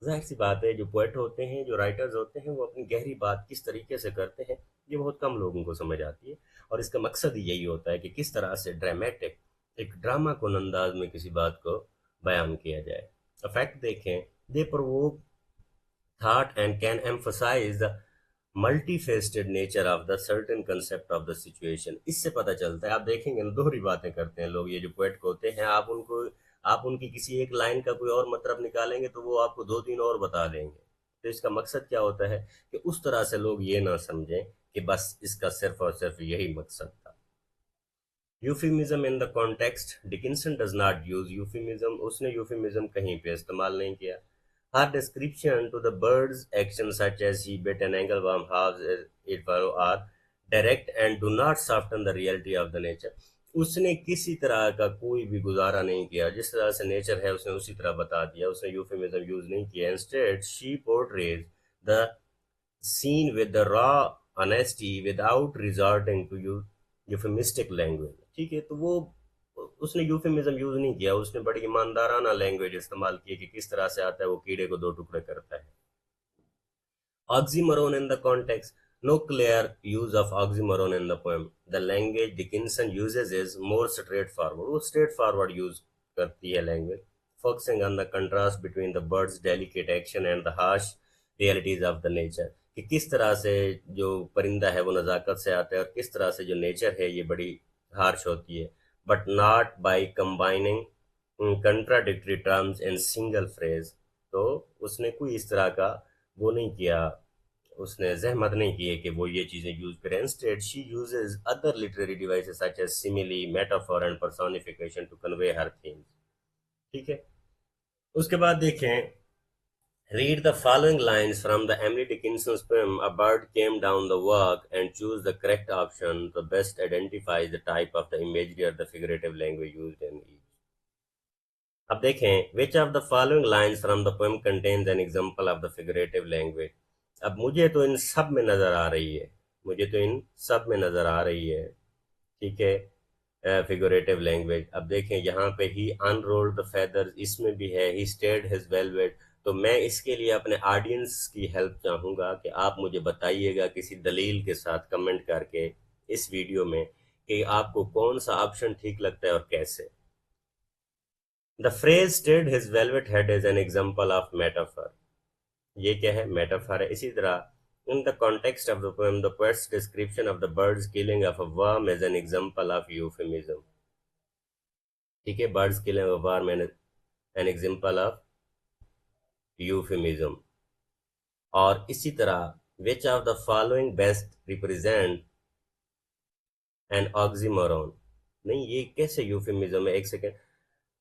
जाहिर सी बात है, जो पोएट होते हैं, जो राइटर्स होते हैं, वो अपनी गहरी बात किस तरीके से करते हैं ये बहुत कम लोगों को समझ आती है। और इसका मकसद ही यही होता है कि किस तरह से ड्रामेटिक, एक ड्रामा को अंदाज में किसी बात को बयान किया जाए। इफेक्ट देखें, दे provoke thought and can emphasize the multifaceted nature of the certain concept of the situation। इससे पता चलता है, आप देखेंगे ना दोहरी बातें करते हैं लोग, ये जो पोएट होते हैं, आप उनकी किसी एक लाइन का कोई और मतलब निकालेंगे तो वो आपको दो तीन और बता देंगे। तो इसका मकसद क्या होता है कि उस तरह से लोग ये ना समझें कि बस इसका सिर्फ और सिर्फ यही मकसद था। Euphemism in the context, Dickinson does not use euphemism, उसने यूफिमिज्म कहीं पे इस्तेमाल नहीं किया. Her description to the bird's action such as he bit an angleworm halves ate furrow are direct and do not soften the reality of the nature. उसने किसी तरह का कोई भी गुजारा नहीं किया, जिस तरह से नेचर है उसने उसी तरह बता दिया, उसने यूफिमिज्म यूज नहीं किया. Instead she portrays the seen with the raw honesty without resorting to euphemistic language. ठीक है, तो वो उसने यूफेमिज्म यूज नहीं किया, उसने बड़ी ईमानदाराना लैंग्वेज इस्तेमाल की कि किस तरह से आता है वो कीड़े को दो टुकड़े करता है. Oxymoron in the context. No clear use of oxymoron in the poem. The language Dickinson uses is more straightforward. वो straightforward use करती है language, focusing on the contrast between the bird's delicate action and the harsh realities of the nature. कि किस तरह से जो परिंदा है वो नज़ाकत से आता है और किस तरह से जो नेचर है ये बड़ी हार्श होती है. But not by combining contradictory terms in single phrase. तो उसने कोई इस तरह का वो नहीं किया, उसने जहमत नहीं की है कि वो ये चीज़ें यूज करें. Instead she uses other literary devices such as simile, metaphor and personification to convey her themes. ठीक है, उसके बाद देखें, read the following lines from the Emily Dickinson's poem A Bird Came Down the Walk and choose the correct option. The best identifies the type of the imagery or the figurative language used in each. अब देखें, which of the following lines from the poem contains an example of the figurative language. अब मुझे तो इन सब में नजर आ रही है, मुझे तो इन सब में नजर आ रही है. ठीक है, फिगरेटिव लैंग्वेज. अब देखें यहाँ पे ही अनरोल्ड द फेदर्स, इसमें भी है ही स्टेड हिज वेलवेट. तो मैं इसके लिए अपने ऑडियंस की हेल्प चाहूँगा कि आप मुझे बताइएगा किसी दलील के साथ कमेंट करके इस वीडियो में कि आपको कौन सा ऑप्शन ठीक लगता है और कैसे. The phrase stirred his velvet head is an example of metaphor. ये क्या है, मेटाफर है. इसी तरह in the context of the poem the poet's description of the bird's killing of a worm is an example of euphemism. ठीक है, bird's killing of worm an example of euphemism. और इसी तरह which of the following best represent an oxymoron. नहीं, ये कैसे यूफेमिज्म है, एक second.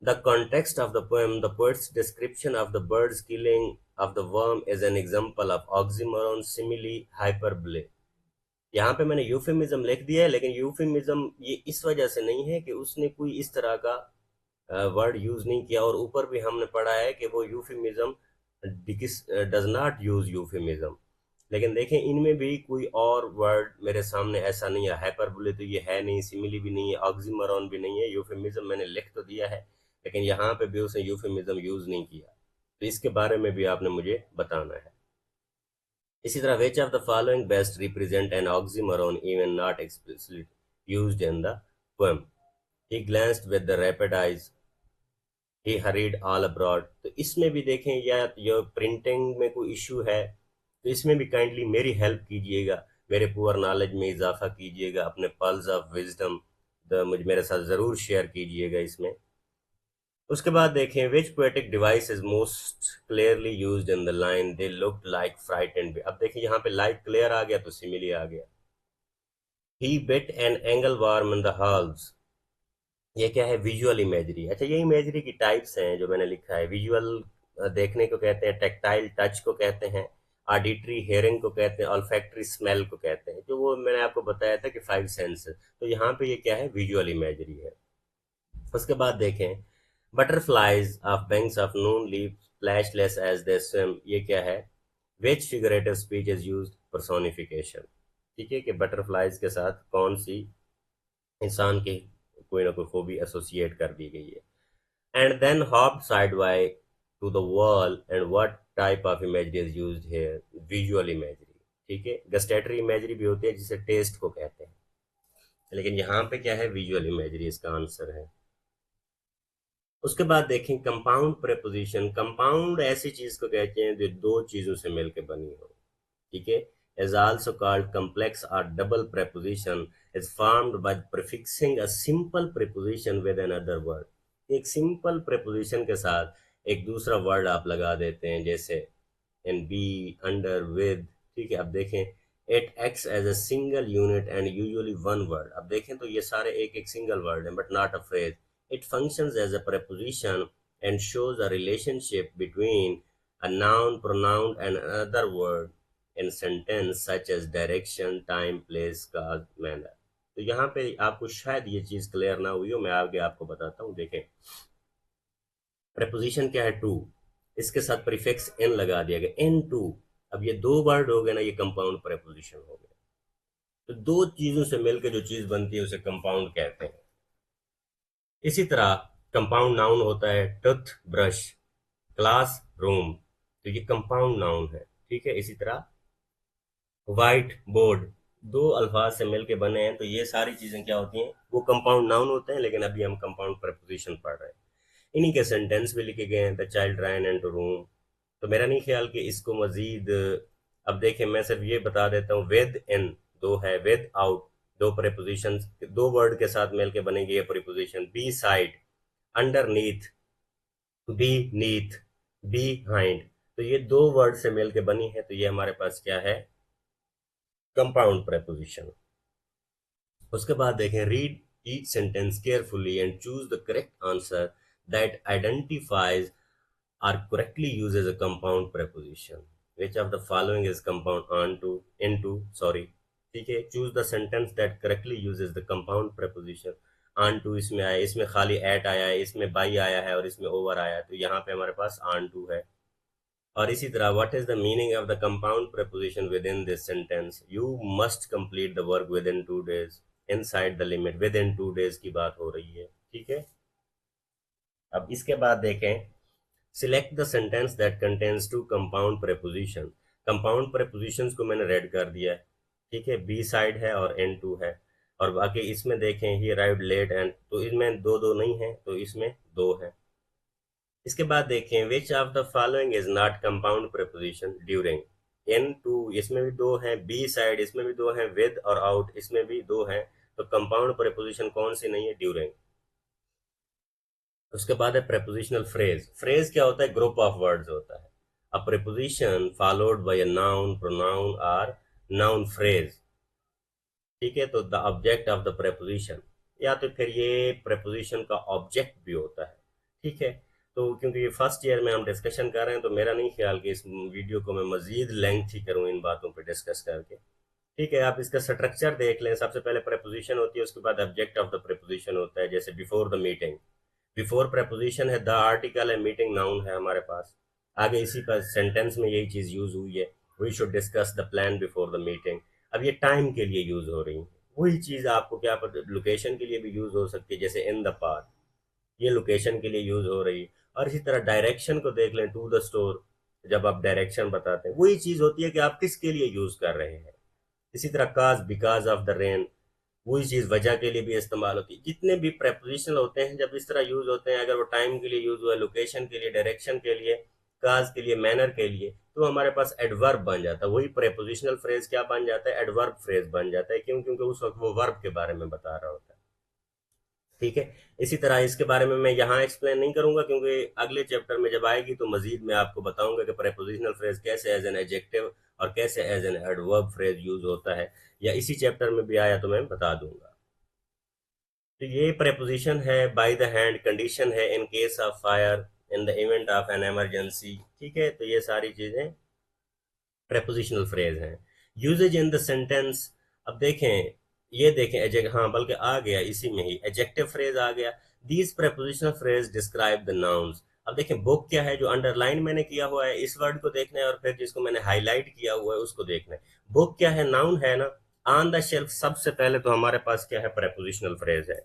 The context of the poem, the poet's description of the bird's killing of the worm is an example of oxymoron, simile, hyperbole. यहाँ पे मैंने यूफेमिज्म लिख दिया है, लेकिन यूफेमिज्म ये इस वजह से नहीं है कि उसने कोई इस तरह का वर्ड यूज नहीं किया. और ऊपर भी हमने पढ़ा है कि वो euphemism does not use euphemism. लेकिन देखें, इनमें भी कोई और वर्ड मेरे सामने ऐसा नहीं है. हाइपरबोले तो ये है नहीं, सिमिली भी नहीं है, ऑक्सीमोरन भी नहीं है. यूफेमिज्म मैंने लिख तो दिया है, लेकिन यहाँ पे भी उसने यूफेमिज्म यूज नहीं किया. तो इसके बारे में भी आपने मुझे बताना है. इसी तरह which of the following best represent an oxymoron even not explicitly used in the poem. He glanced with the rapid eyes, he hurried all abroad. तो इसमें भी देखें, या ये प्रिंटिंग में कोई इशू है तो इसमें भी काइंडली मेरी हेल्प कीजिएगा, मेरे पुअर नॉलेज में इजाफा कीजिएगा, अपने पल्स ऑफ विजडम मुझे मेरे साथ ज़रूर शेयर कीजिएगा इसमें. उसके बाद देखें, which poetic device is most clearly used in the line they looked like frightened. अब देखिए यहाँ पे लाइक क्लियर आ गया तो सिमिली आ गया. He bit an angleworm in the halves. ये क्या है, विजुअल इमेजरी. अच्छा, ये इमेजरी की टाइप्स हैं जो मैंने लिखा है. विजुअल देखने को कहते हैं, टेक्टाइल टच को कहते हैं, ऑडिटरी हेयरिंग को कहते हैं, ऑल्फैक्टरी स्मेल को कहते हैं, जो वो मैंने आपको बताया था कि 5 सेंसेस. तो यहाँ पे ये क्या है, विजुअल इमेजरी है. उसके बाद देखें, butterflies of banks of noon leap plashless as they swim. ये क्या है, which figurative speech is used, personification. ठीक है, कि बटरफ्लाइज के साथ कौन सी इंसान की कोई ना कोई खूबी एसोसिएट कर दी गई है. And then hop sidewise to the wall and what type of imagery is used here, visual imagery. ठीक है, गस्टेटरी इमेजरी भी होती है जिसे टेस्ट को कहते हैं, लेकिन यहाँ पे क्या है, विजुअल इमेजरी इसका आंसर है. उसके बाद देखें, कंपाउंड प्रेपोजिशन. कंपाउंड ऐसी चीज को कहते हैं जो दो चीजों से मिलकर बनी हो. ठीक है, is also called complex or double preposition is formed by prefixing a simple preposition with another word. एक सिंपल preposition के साथ एक दूसरा वर्ड आप लगा देते हैं, जैसे in, be, under, with. ठीक है, अब देखें, it acts as a single unit and usually one word. अब देखें तो ये सारे एक एक सिंगल वर्ड हैं but not a phrase. It functions as a preposition and shows a relationship between a noun, pronoun and another word in sentence such as direction, time, place, cause, manner। तो यहाँ पे आपको शायद ये चीज क्लियर ना हुई हो, मैं आगे आपको बताता हूँ। देखें प्रेपोजिशन क्या है, टू, इसके साथ प्रीफिक्स एन लगा दिया गया, एन टू। अब ये दो वर्ड हो गए ना, ये कंपाउंड प्रेपोजिशन हो गया। तो दो चीजों से मिलकर जो चीज बनती है उसे कंपाउंड कहते हैं। इसी तरह कंपाउंड नाउन होता है टूथ ब्रश, क्लास रूम, तो ये कंपाउंड नाउन है। ठीक है, इसी तरह व्हाइट बोर्ड, दो अल्फाज से मिलकर बने हैं, तो ये सारी चीजें क्या होती हैं, वो कंपाउंड नाउन होते हैं। लेकिन अभी हम कंपाउंड प्रेपोजिशन पढ़ रहे हैं। इन्हीं के सेंटेंस भी लिखे गए हैं, the child ran into room. तो मेरा नहीं ख्याल कि इसको मजीद, अब देखें मैं सिर्फ ये बता देता हूँ, विद इन दो है, विद आउट दो प्रेपोजिशन, दो वर्ड के साथ मिलके बनेगी ये preposition. Beside, underneath, beneath, behind, तो ये दो वर्ड से मिलके बनी है, तो ये हमारे पास क्या है, कंपाउंड प्रेपोजिशन। उसके बाद देखें, read each sentence carefully and choose the correct answer that identifies or correctly uses a compound preposition. Which of the following is compound onto, into, sorry, ठीक है। choose the sentence that correctly uses the compound preposition। onto इसमें आया, इसमें खाली at आया है, इसमें by आया है और इसमें over आया है, तो यहाँ पे हमारे पास onto है। और इसी तरह what is the meaning of the compound preposition within this sentence? You must complete the work within 2 days, inside the limit, within 2 days की बात हो रही है। ठीक है, अब इसके बाद देखें, select the sentence that contains two compound preposition. Compound prepositions को मैंने रेड कर दिया है। ठीक है, बी साइड है और एन टू है, और बाकी इसमें देखें ही अराइव्ड लेट एंड, तो इसमें दो दो नहीं है, तो इसमें दो है। इसके बाद देखें, which of the following is not compound preposition, during. Into इसमें भी दो है, बी साइड इसमें भी दो है, विद और आउट इसमें भी दो है, तो कंपाउंड प्रेपोजिशन कौन सी नहीं है, ड्यूरिंग। उसके बाद है प्रेपोजिशनल फ्रेज। फ्रेज क्या होता है, ग्रुप ऑफ वर्ड्स होता है। A preposition followed by a noun, pronoun और नाउन फ्रेज। ठीक है, तो the object of the preposition, या तो फिर ये प्रेपोजिशन का ऑब्जेक्ट भी होता है। ठीक है, तो क्योंकि ये फर्स्ट ईयर में हम डिस्कशन कर रहे हैं, तो मेरा नहीं ख्याल कि इस वीडियो को मैं मजीद लेंथी करूं इन बातों पे डिस्कस करके। ठीक है, आप इसका स्ट्रक्चर देख लें। सबसे पहले प्रेपोजिशन होती है, उसके बाद ऑब्जेक्ट ऑफ द प्रेपोजिशन होता है। जैसे before the meeting, before preposition है, द आर्टिकल है, मीटिंग नाउन है हमारे पास। आगे इसी पर सेंटेंस में यही चीज यूज हुई है, we should discuss the plan before the meeting. अब ये टाइम के लिए यूज हो रही है, वही चीज आपको क्या पता लोकेशन के लिए भी यूज हो सकती है, जैसे इन द पार्क, ये लोकेशन के लिए यूज हो रही है। और इसी तरह डायरेक्शन को देख लें, टू द स्टोर, जब आप डायरेक्शन बताते हैं वही चीज होती है कि आप किसके लिए यूज कर रहे हैं। इसी तरह काज, बिकॉज ऑफ द रेन, वही चीज वजह के लिए भी इस्तेमाल होती है। जितने भी प्रेपोजिशनल होते हैं जब इस तरह यूज होते हैं, अगर वो टाइम के लिए यूज हुआ, लोकेशन के लिए, डायरेक्शन के लिए, काज के लिए, मैनर के लिए, तो हमारे पास एडवर्ब बन जाता है। वही प्रेपोजिशनल फ्रेज क्या बन जाता है, एडवर्ब फ्रेज बन जाता है। क्यों? क्योंकि उस वक्त वो वर्ब के बारे में बता रहा होता है। ठीक है, इसी तरह इसके बारे में मैं यहाँ एक्सप्लेन नहीं करूंगा, क्योंकि अगले चैप्टर में जब आएगी तो मजीद मैं आपको बताऊंगा कि प्रेपोजिशनल फ्रेज कैसे एज एन एडजेक्टिव और कैसे as an adverb phrase use होता है, या इसी चैप्टर में भी आया तो मैं बता दूंगा। तो ये प्रेपोजिशन है, बाय द हैंड, कंडीशन है, in case of fire, in the event of an emergency. ठीक है, तो ये सारी चीजें प्रेपोजिशनल फ्रेज हैं। यूजेज इन द सेंटेंस, अब देखें, ये देखें एजेक्ट, हाँ बल्कि आ गया इसी में ही, एडजेक्टिव फ्रेज आ गया। These prepositional phrase describe the nouns. अब देखें, बुक क्या है, जो अंडरलाइन मैंने किया हुआ है, इस वर्ड को देखना है, और फिर जिसको मैंने हाईलाइट किया हुआ है उसको देखना है। बुक क्या है, नाउन है ना। ऑन द शेल्फ, सबसे पहले तो हमारे पास क्या है, प्रेपोजिशनल फ्रेज है।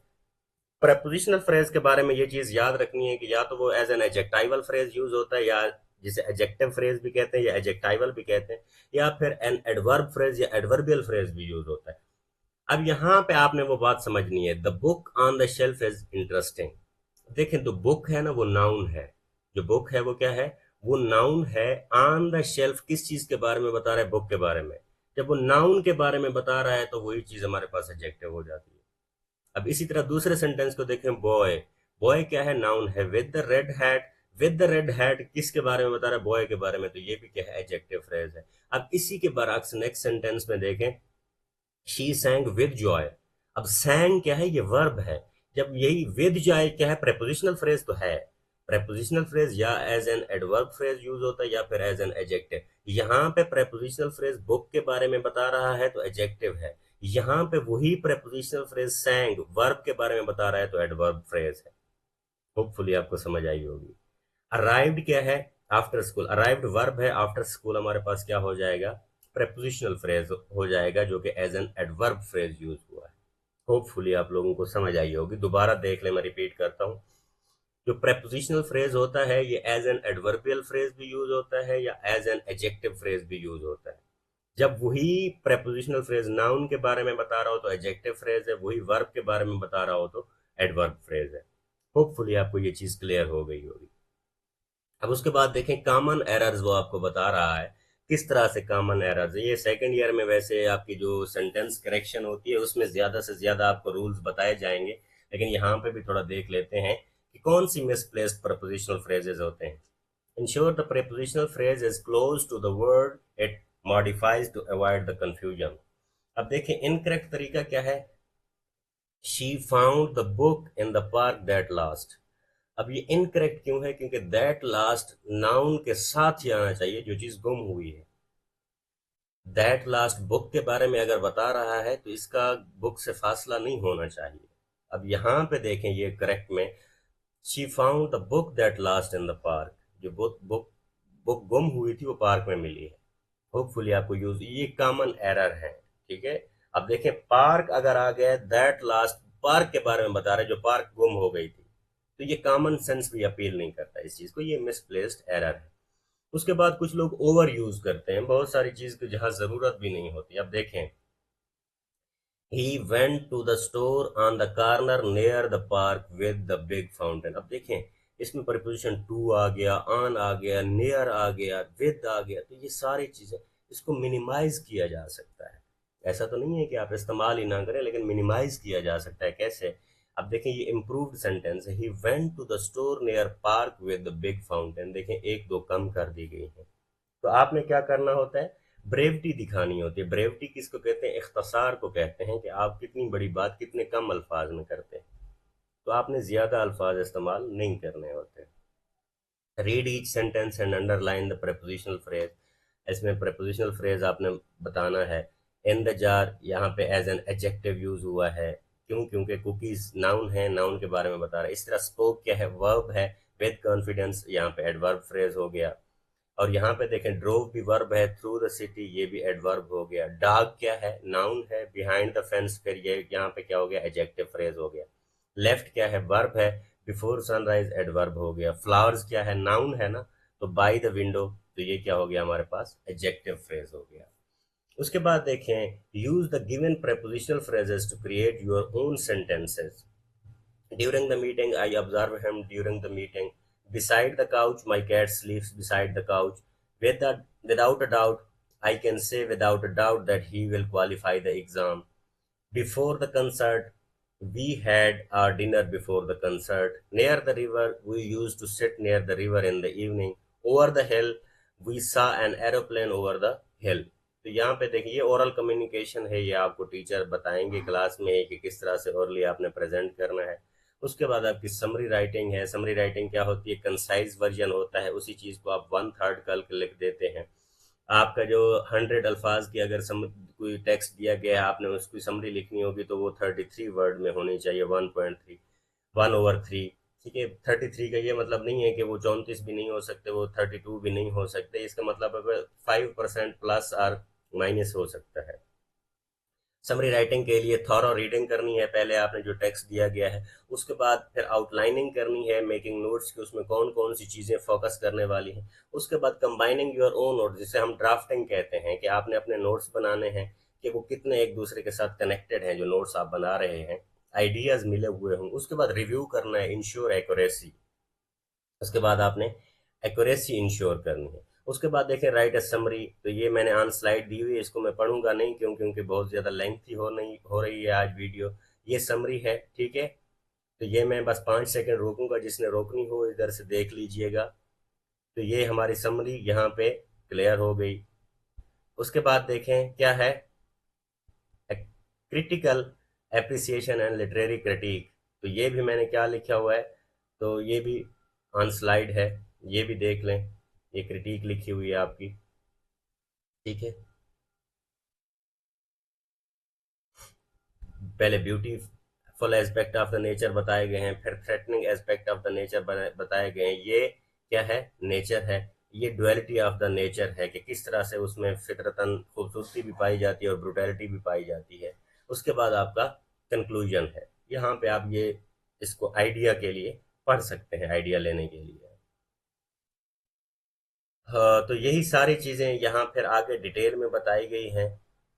प्रेपोजिशनल फ्रेज के बारे में ये चीज याद रखनी है कि या तो वो एज एन एडजेक्टाइवल फ्रेज यूज होता है, या जिसे एडजेक्टिव फ्रेज भी कहते हैं या एडजेक्टाइवल भी कहते हैं, या फिर एन एडवर्ब फ्रेज या एडवर्बियल फ्रेज भी यूज होता है। अब यहाँ पे आपने वो बात समझनी है, the book on the shelf is interesting. देखें, तो बुक है ना, वो नाउन है। जो बुक है वो क्या है, वो नाउन है। ऑन द शेल्फ किस चीज के बारे में बता रहा है, बुक के बारे में। जब वो नाउन के बारे में बता रहा है तो वही चीज हमारे पास एडजेक्टिव हो जाती है। अब इसी तरह दूसरे सेंटेंस को देखें, बॉय, बॉय क्या है, नाउन है। With the red hat, with the red hat किसके बारे में बता रहा है? बॉय के बारे में, तो ये भी क्या है? एडजेक्टिव फ्रेज है। अब इसी के बरअक्स नेक्स्ट सेंटेंस में देखें, शी सैंग विद जॉय। अब सैंग क्या है? ये वर्ब है। जब यही विद जॉय क्या है? प्रेपोजिशनल फ्रेज तो है। प्रेपोजिशनल फ्रेज या as an adverb phrase use होता है या फिर एज एन एडजेक्टिव। यहाँ पे प्रेपोजिशनल फ्रेज बुक के बारे में बता रहा है तो एडजेक्टिव है। यहाँ पे वही प्रेपोजिशनल फ्रेज सैंग वर्ब के बारे में बता रहा है तो एडवर्ब फ्रेज है। होपफुली आपको समझ आई होगी। अराइव्ड क्या है? After school. अराइव्ड वर्ब है, आफ्टर स्कूल हमारे पास क्या हो जाएगा? प्रेपोजिशनल फ्रेज हो जाएगा जो कि as an adverb phrase use हुआ है। होपफुली आप लोगों को समझ आई होगी। दोबारा देख ले, मैं रिपीट करता हूँ। जो प्रेपोजिशनल फ्रेज होता है ये एज एन एडवर्बियल फ्रेज भी यूज होता है या एज एन एडजेक्टिव फ्रेज भी यूज होता है। जब वही प्रेपोजिशनल फ्रेज नाउन के बारे में बता रहा हो तो एडजेक्टिव फ्रेज है, वही वर्ब के बारे में बता रहा हो तो एडवर्ब फ्रेज है। होपफुली आपको ये चीज क्लियर हो गई होगी। अब उसके बाद देखें कॉमन एरर्स, वो आपको बता रहा है किस तरह से कॉमन एरर्स। ये सेकंड ईयर में वैसे आपकी जो सेंटेंस करेक्शन होती है उसमें ज्यादा से ज्यादा आपको रूल्स बताए जाएंगे, लेकिन यहाँ पे भी थोड़ा देख लेते हैं कि कौन सी मिसप्लेस्ड प्रपोजिशनल फ्रेजेस होते हैं। Ensure the prepositional phrase is close to the word it modifies to avoid the confusion। अब देखें इनकरेक्ट तरीका क्या है? she found the book in the park that last। अब ये इनकरेक्ट क्यों है? क्योंकि दैट लास्ट नाउन के साथ ही आना चाहिए जो चीज गुम हुई है। दैट लास्ट बुक के बारे में अगर बता रहा है तो इसका बुक से फासला नहीं होना चाहिए। अब यहाँ पे देखें ये करेक्ट में, she found the book that last in the park. जो बुक बुक बुक गुम हुई थी वो पार्क में मिली है। होपफुली आपको यूज, ये कॉमन एरर है। ठीक है। अब देखें पार्क अगर आ गया, दैट लास्ट पार्क के बारे में बता रहे जो पार्क गुम हो गई थी, तो ये कॉमन सेंस भी अपील नहीं करता इस चीज को, ये मिसप्लेस्ड एरर है। उसके बाद कुछ लोग ओवर यूज करते हैं बहुत सारी चीज की जहां जरूरत भी नहीं होती। अब देखें, he went to the store on the corner near the park with the big fountain. अब देखें इसमें प्रपोजिशन टू आ गया, ऑन आ गया, नियर आ गया, विद आ गया, तो ये सारी चीजें, इसको मिनिमाइज किया जा सकता है। ऐसा तो नहीं है कि आप इस्तेमाल ही ना करें, लेकिन मिनिमाइज किया जा सकता है। कैसे? अब देखें ये इम्प्रूव्ड सेंटेंस है, he went to the store near park with the big fountain. देखें एक दो कम कर दी गई है। तो आपने क्या करना होता है? ब्रेविटी दिखानी होती है। ब्रेविटी किसको कहते हैं? इख्तसार को कहते हैं कि आप कितनी बड़ी बात कितने कम अल्फाज में करते हैं। तो आपने ज्यादा अल्फाज इस्तेमाल नहीं करने होते। Read each sentence and underline the prepositional phrase. इसमें prepositional फ्रेज आपने बताना है। इन द जार यहाँ पे एज एन एडजेक्टिव यूज हुआ है। क्यों? क्योंकि कुकीज नाउन है, नाउन के बारे में बता रहा है। इस तरह स्पोक क्या है? वर्ब है। विद कॉन्फिडेंस यहाँ पे एडवर्ब फ्रेज हो गया। और यहाँ पे देखें ड्रोव भी वर्ब है, थ्रू द सिटी ये भी एडवर्ब हो गया। डॉग क्या है? नाउन है। बिहाइंड द फेंस फिर ये यहाँ पे क्या हो गया? एडजेक्टिव फ्रेज हो गया। लेफ्ट क्या है? वर्ब है। बिफोर सनराइज एडवर्ब हो गया। फ्लावर्स क्या है? नाउन है ना, तो बाय द विंडो, तो ये क्या हो गया हमारे पास? एडजेक्टिव फ्रेज हो गया। उसके बाद देखें use the given prepositional phrases to create your own sentences। During the meeting, I observed him during the meeting. Beside the couch, my cat sleeps beside the couch. Without a doubt, I can say without a doubt that he will qualify the exam. Before the concert, we had our dinner before the concert. Near the river, we used to sit near the river in the evening. Over the hill, we saw an aeroplane over the hill। तो यहाँ पे देखिए ये ओरल कम्युनिकेशन है, ये आपको टीचर बताएंगे क्लास में कि किस तरह से ओरली आपने प्रेजेंट करना है। उसके बाद आपकी समरी राइटिंग है। समरी राइटिंग क्या होती है? कंसाइज वर्जन होता है, उसी चीज को आप 1/3 कल लिख देते हैं। आपका जो 100 अल्फाज की अगर कोई टेक्स्ट दिया गया है, आपने उसकी समरी लिखनी होगी तो वो 33 वर्ड में होनी चाहिए। 1.3 1/3। ठीक है। 33 का ये मतलब नहीं है कि वो 34 भी नहीं हो सकते, वो 32 भी नहीं हो सकते। इसका मतलब है 5% प्लस और माइनस हो सकता है। समरी राइटिंग के लिए थॉरो रीडिंग करनी है, पहले आपने जो टेक्स्ट दिया गया है। उसके बाद फिर आउटलाइनिंग करनी है, मेकिंग नोट्स की उसमें कौन कौन सी चीजें फोकस करने वाली हैं। उसके बाद कंबाइनिंग योर ओन नोट, जिसे हम ड्राफ्टिंग कहते हैं, कि आपने अपने नोट्स बनाने हैं कि वो कितने एक दूसरे के साथ कनेक्टेड हैं, जो नोट्स आप बना रहे हैं, आइडियाज मिले हुए हों। उसके बाद रिव्यू करना है, इंश्योर एक्यूरेसी। उसके बाद आपने एक्यूरेसी इंश्योर करनी है। उसके बाद देखें राइट ए समरी, तो ये मैंने ऑन स्लाइड दी हुई है, इसको मैं पढ़ूंगा नहीं क्यों? क्योंकि बहुत ज्यादा लेंथी हो नहीं हो रही है आज वीडियो। ये समरी है। ठीक है। तो ये मैं बस 5 सेकंड रोकूंगा, जिसने रोकनी हो इधर से देख लीजिएगा। तो ये हमारी समरी यहाँ पे क्लियर हो गई। उसके बाद देखें क्या है, critical appreciation and literary critic. तो ये भी मैंने क्या लिखा हुआ है, तो ये भी ऑन स्लाइड है, ये भी देख लें, ये क्रिटिक लिखी हुई है आपकी। ठीक है, पहले beautiful aspect of the nature बताए गए हैं, फिर threatening aspect of the nature बताए गए हैं। ये क्या है, नेचर है। ये डुअलिटी ऑफ द नेचर है कि किस तरह से उसमें फितरतन खूबसूरती भी पाई जाती है और ब्रुटैलिटी भी पाई जाती है। उसके बाद आपका कंक्लूजन है, यहाँ पे आप ये इसको आइडिया के लिए पढ़ सकते हैं, आइडिया लेने के लिए। हाँ, तो यही सारी चीजें यहाँ फिर आगे डिटेल में बताई गई हैं।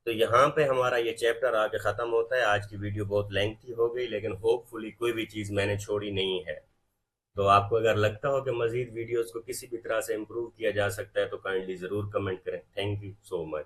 तो यहाँ पे हमारा ये चैप्टर आगे खत्म होता है। आज की वीडियो बहुत लेंथी हो गई, लेकिन होपफुली कोई भी चीज मैंने छोड़ी नहीं है। तो आपको अगर लगता हो कि मजीद वीडियोस को किसी भी तरह से इम्प्रूव किया जा सकता है तो काइंडली जरूर कमेंट करें। Thank you so much.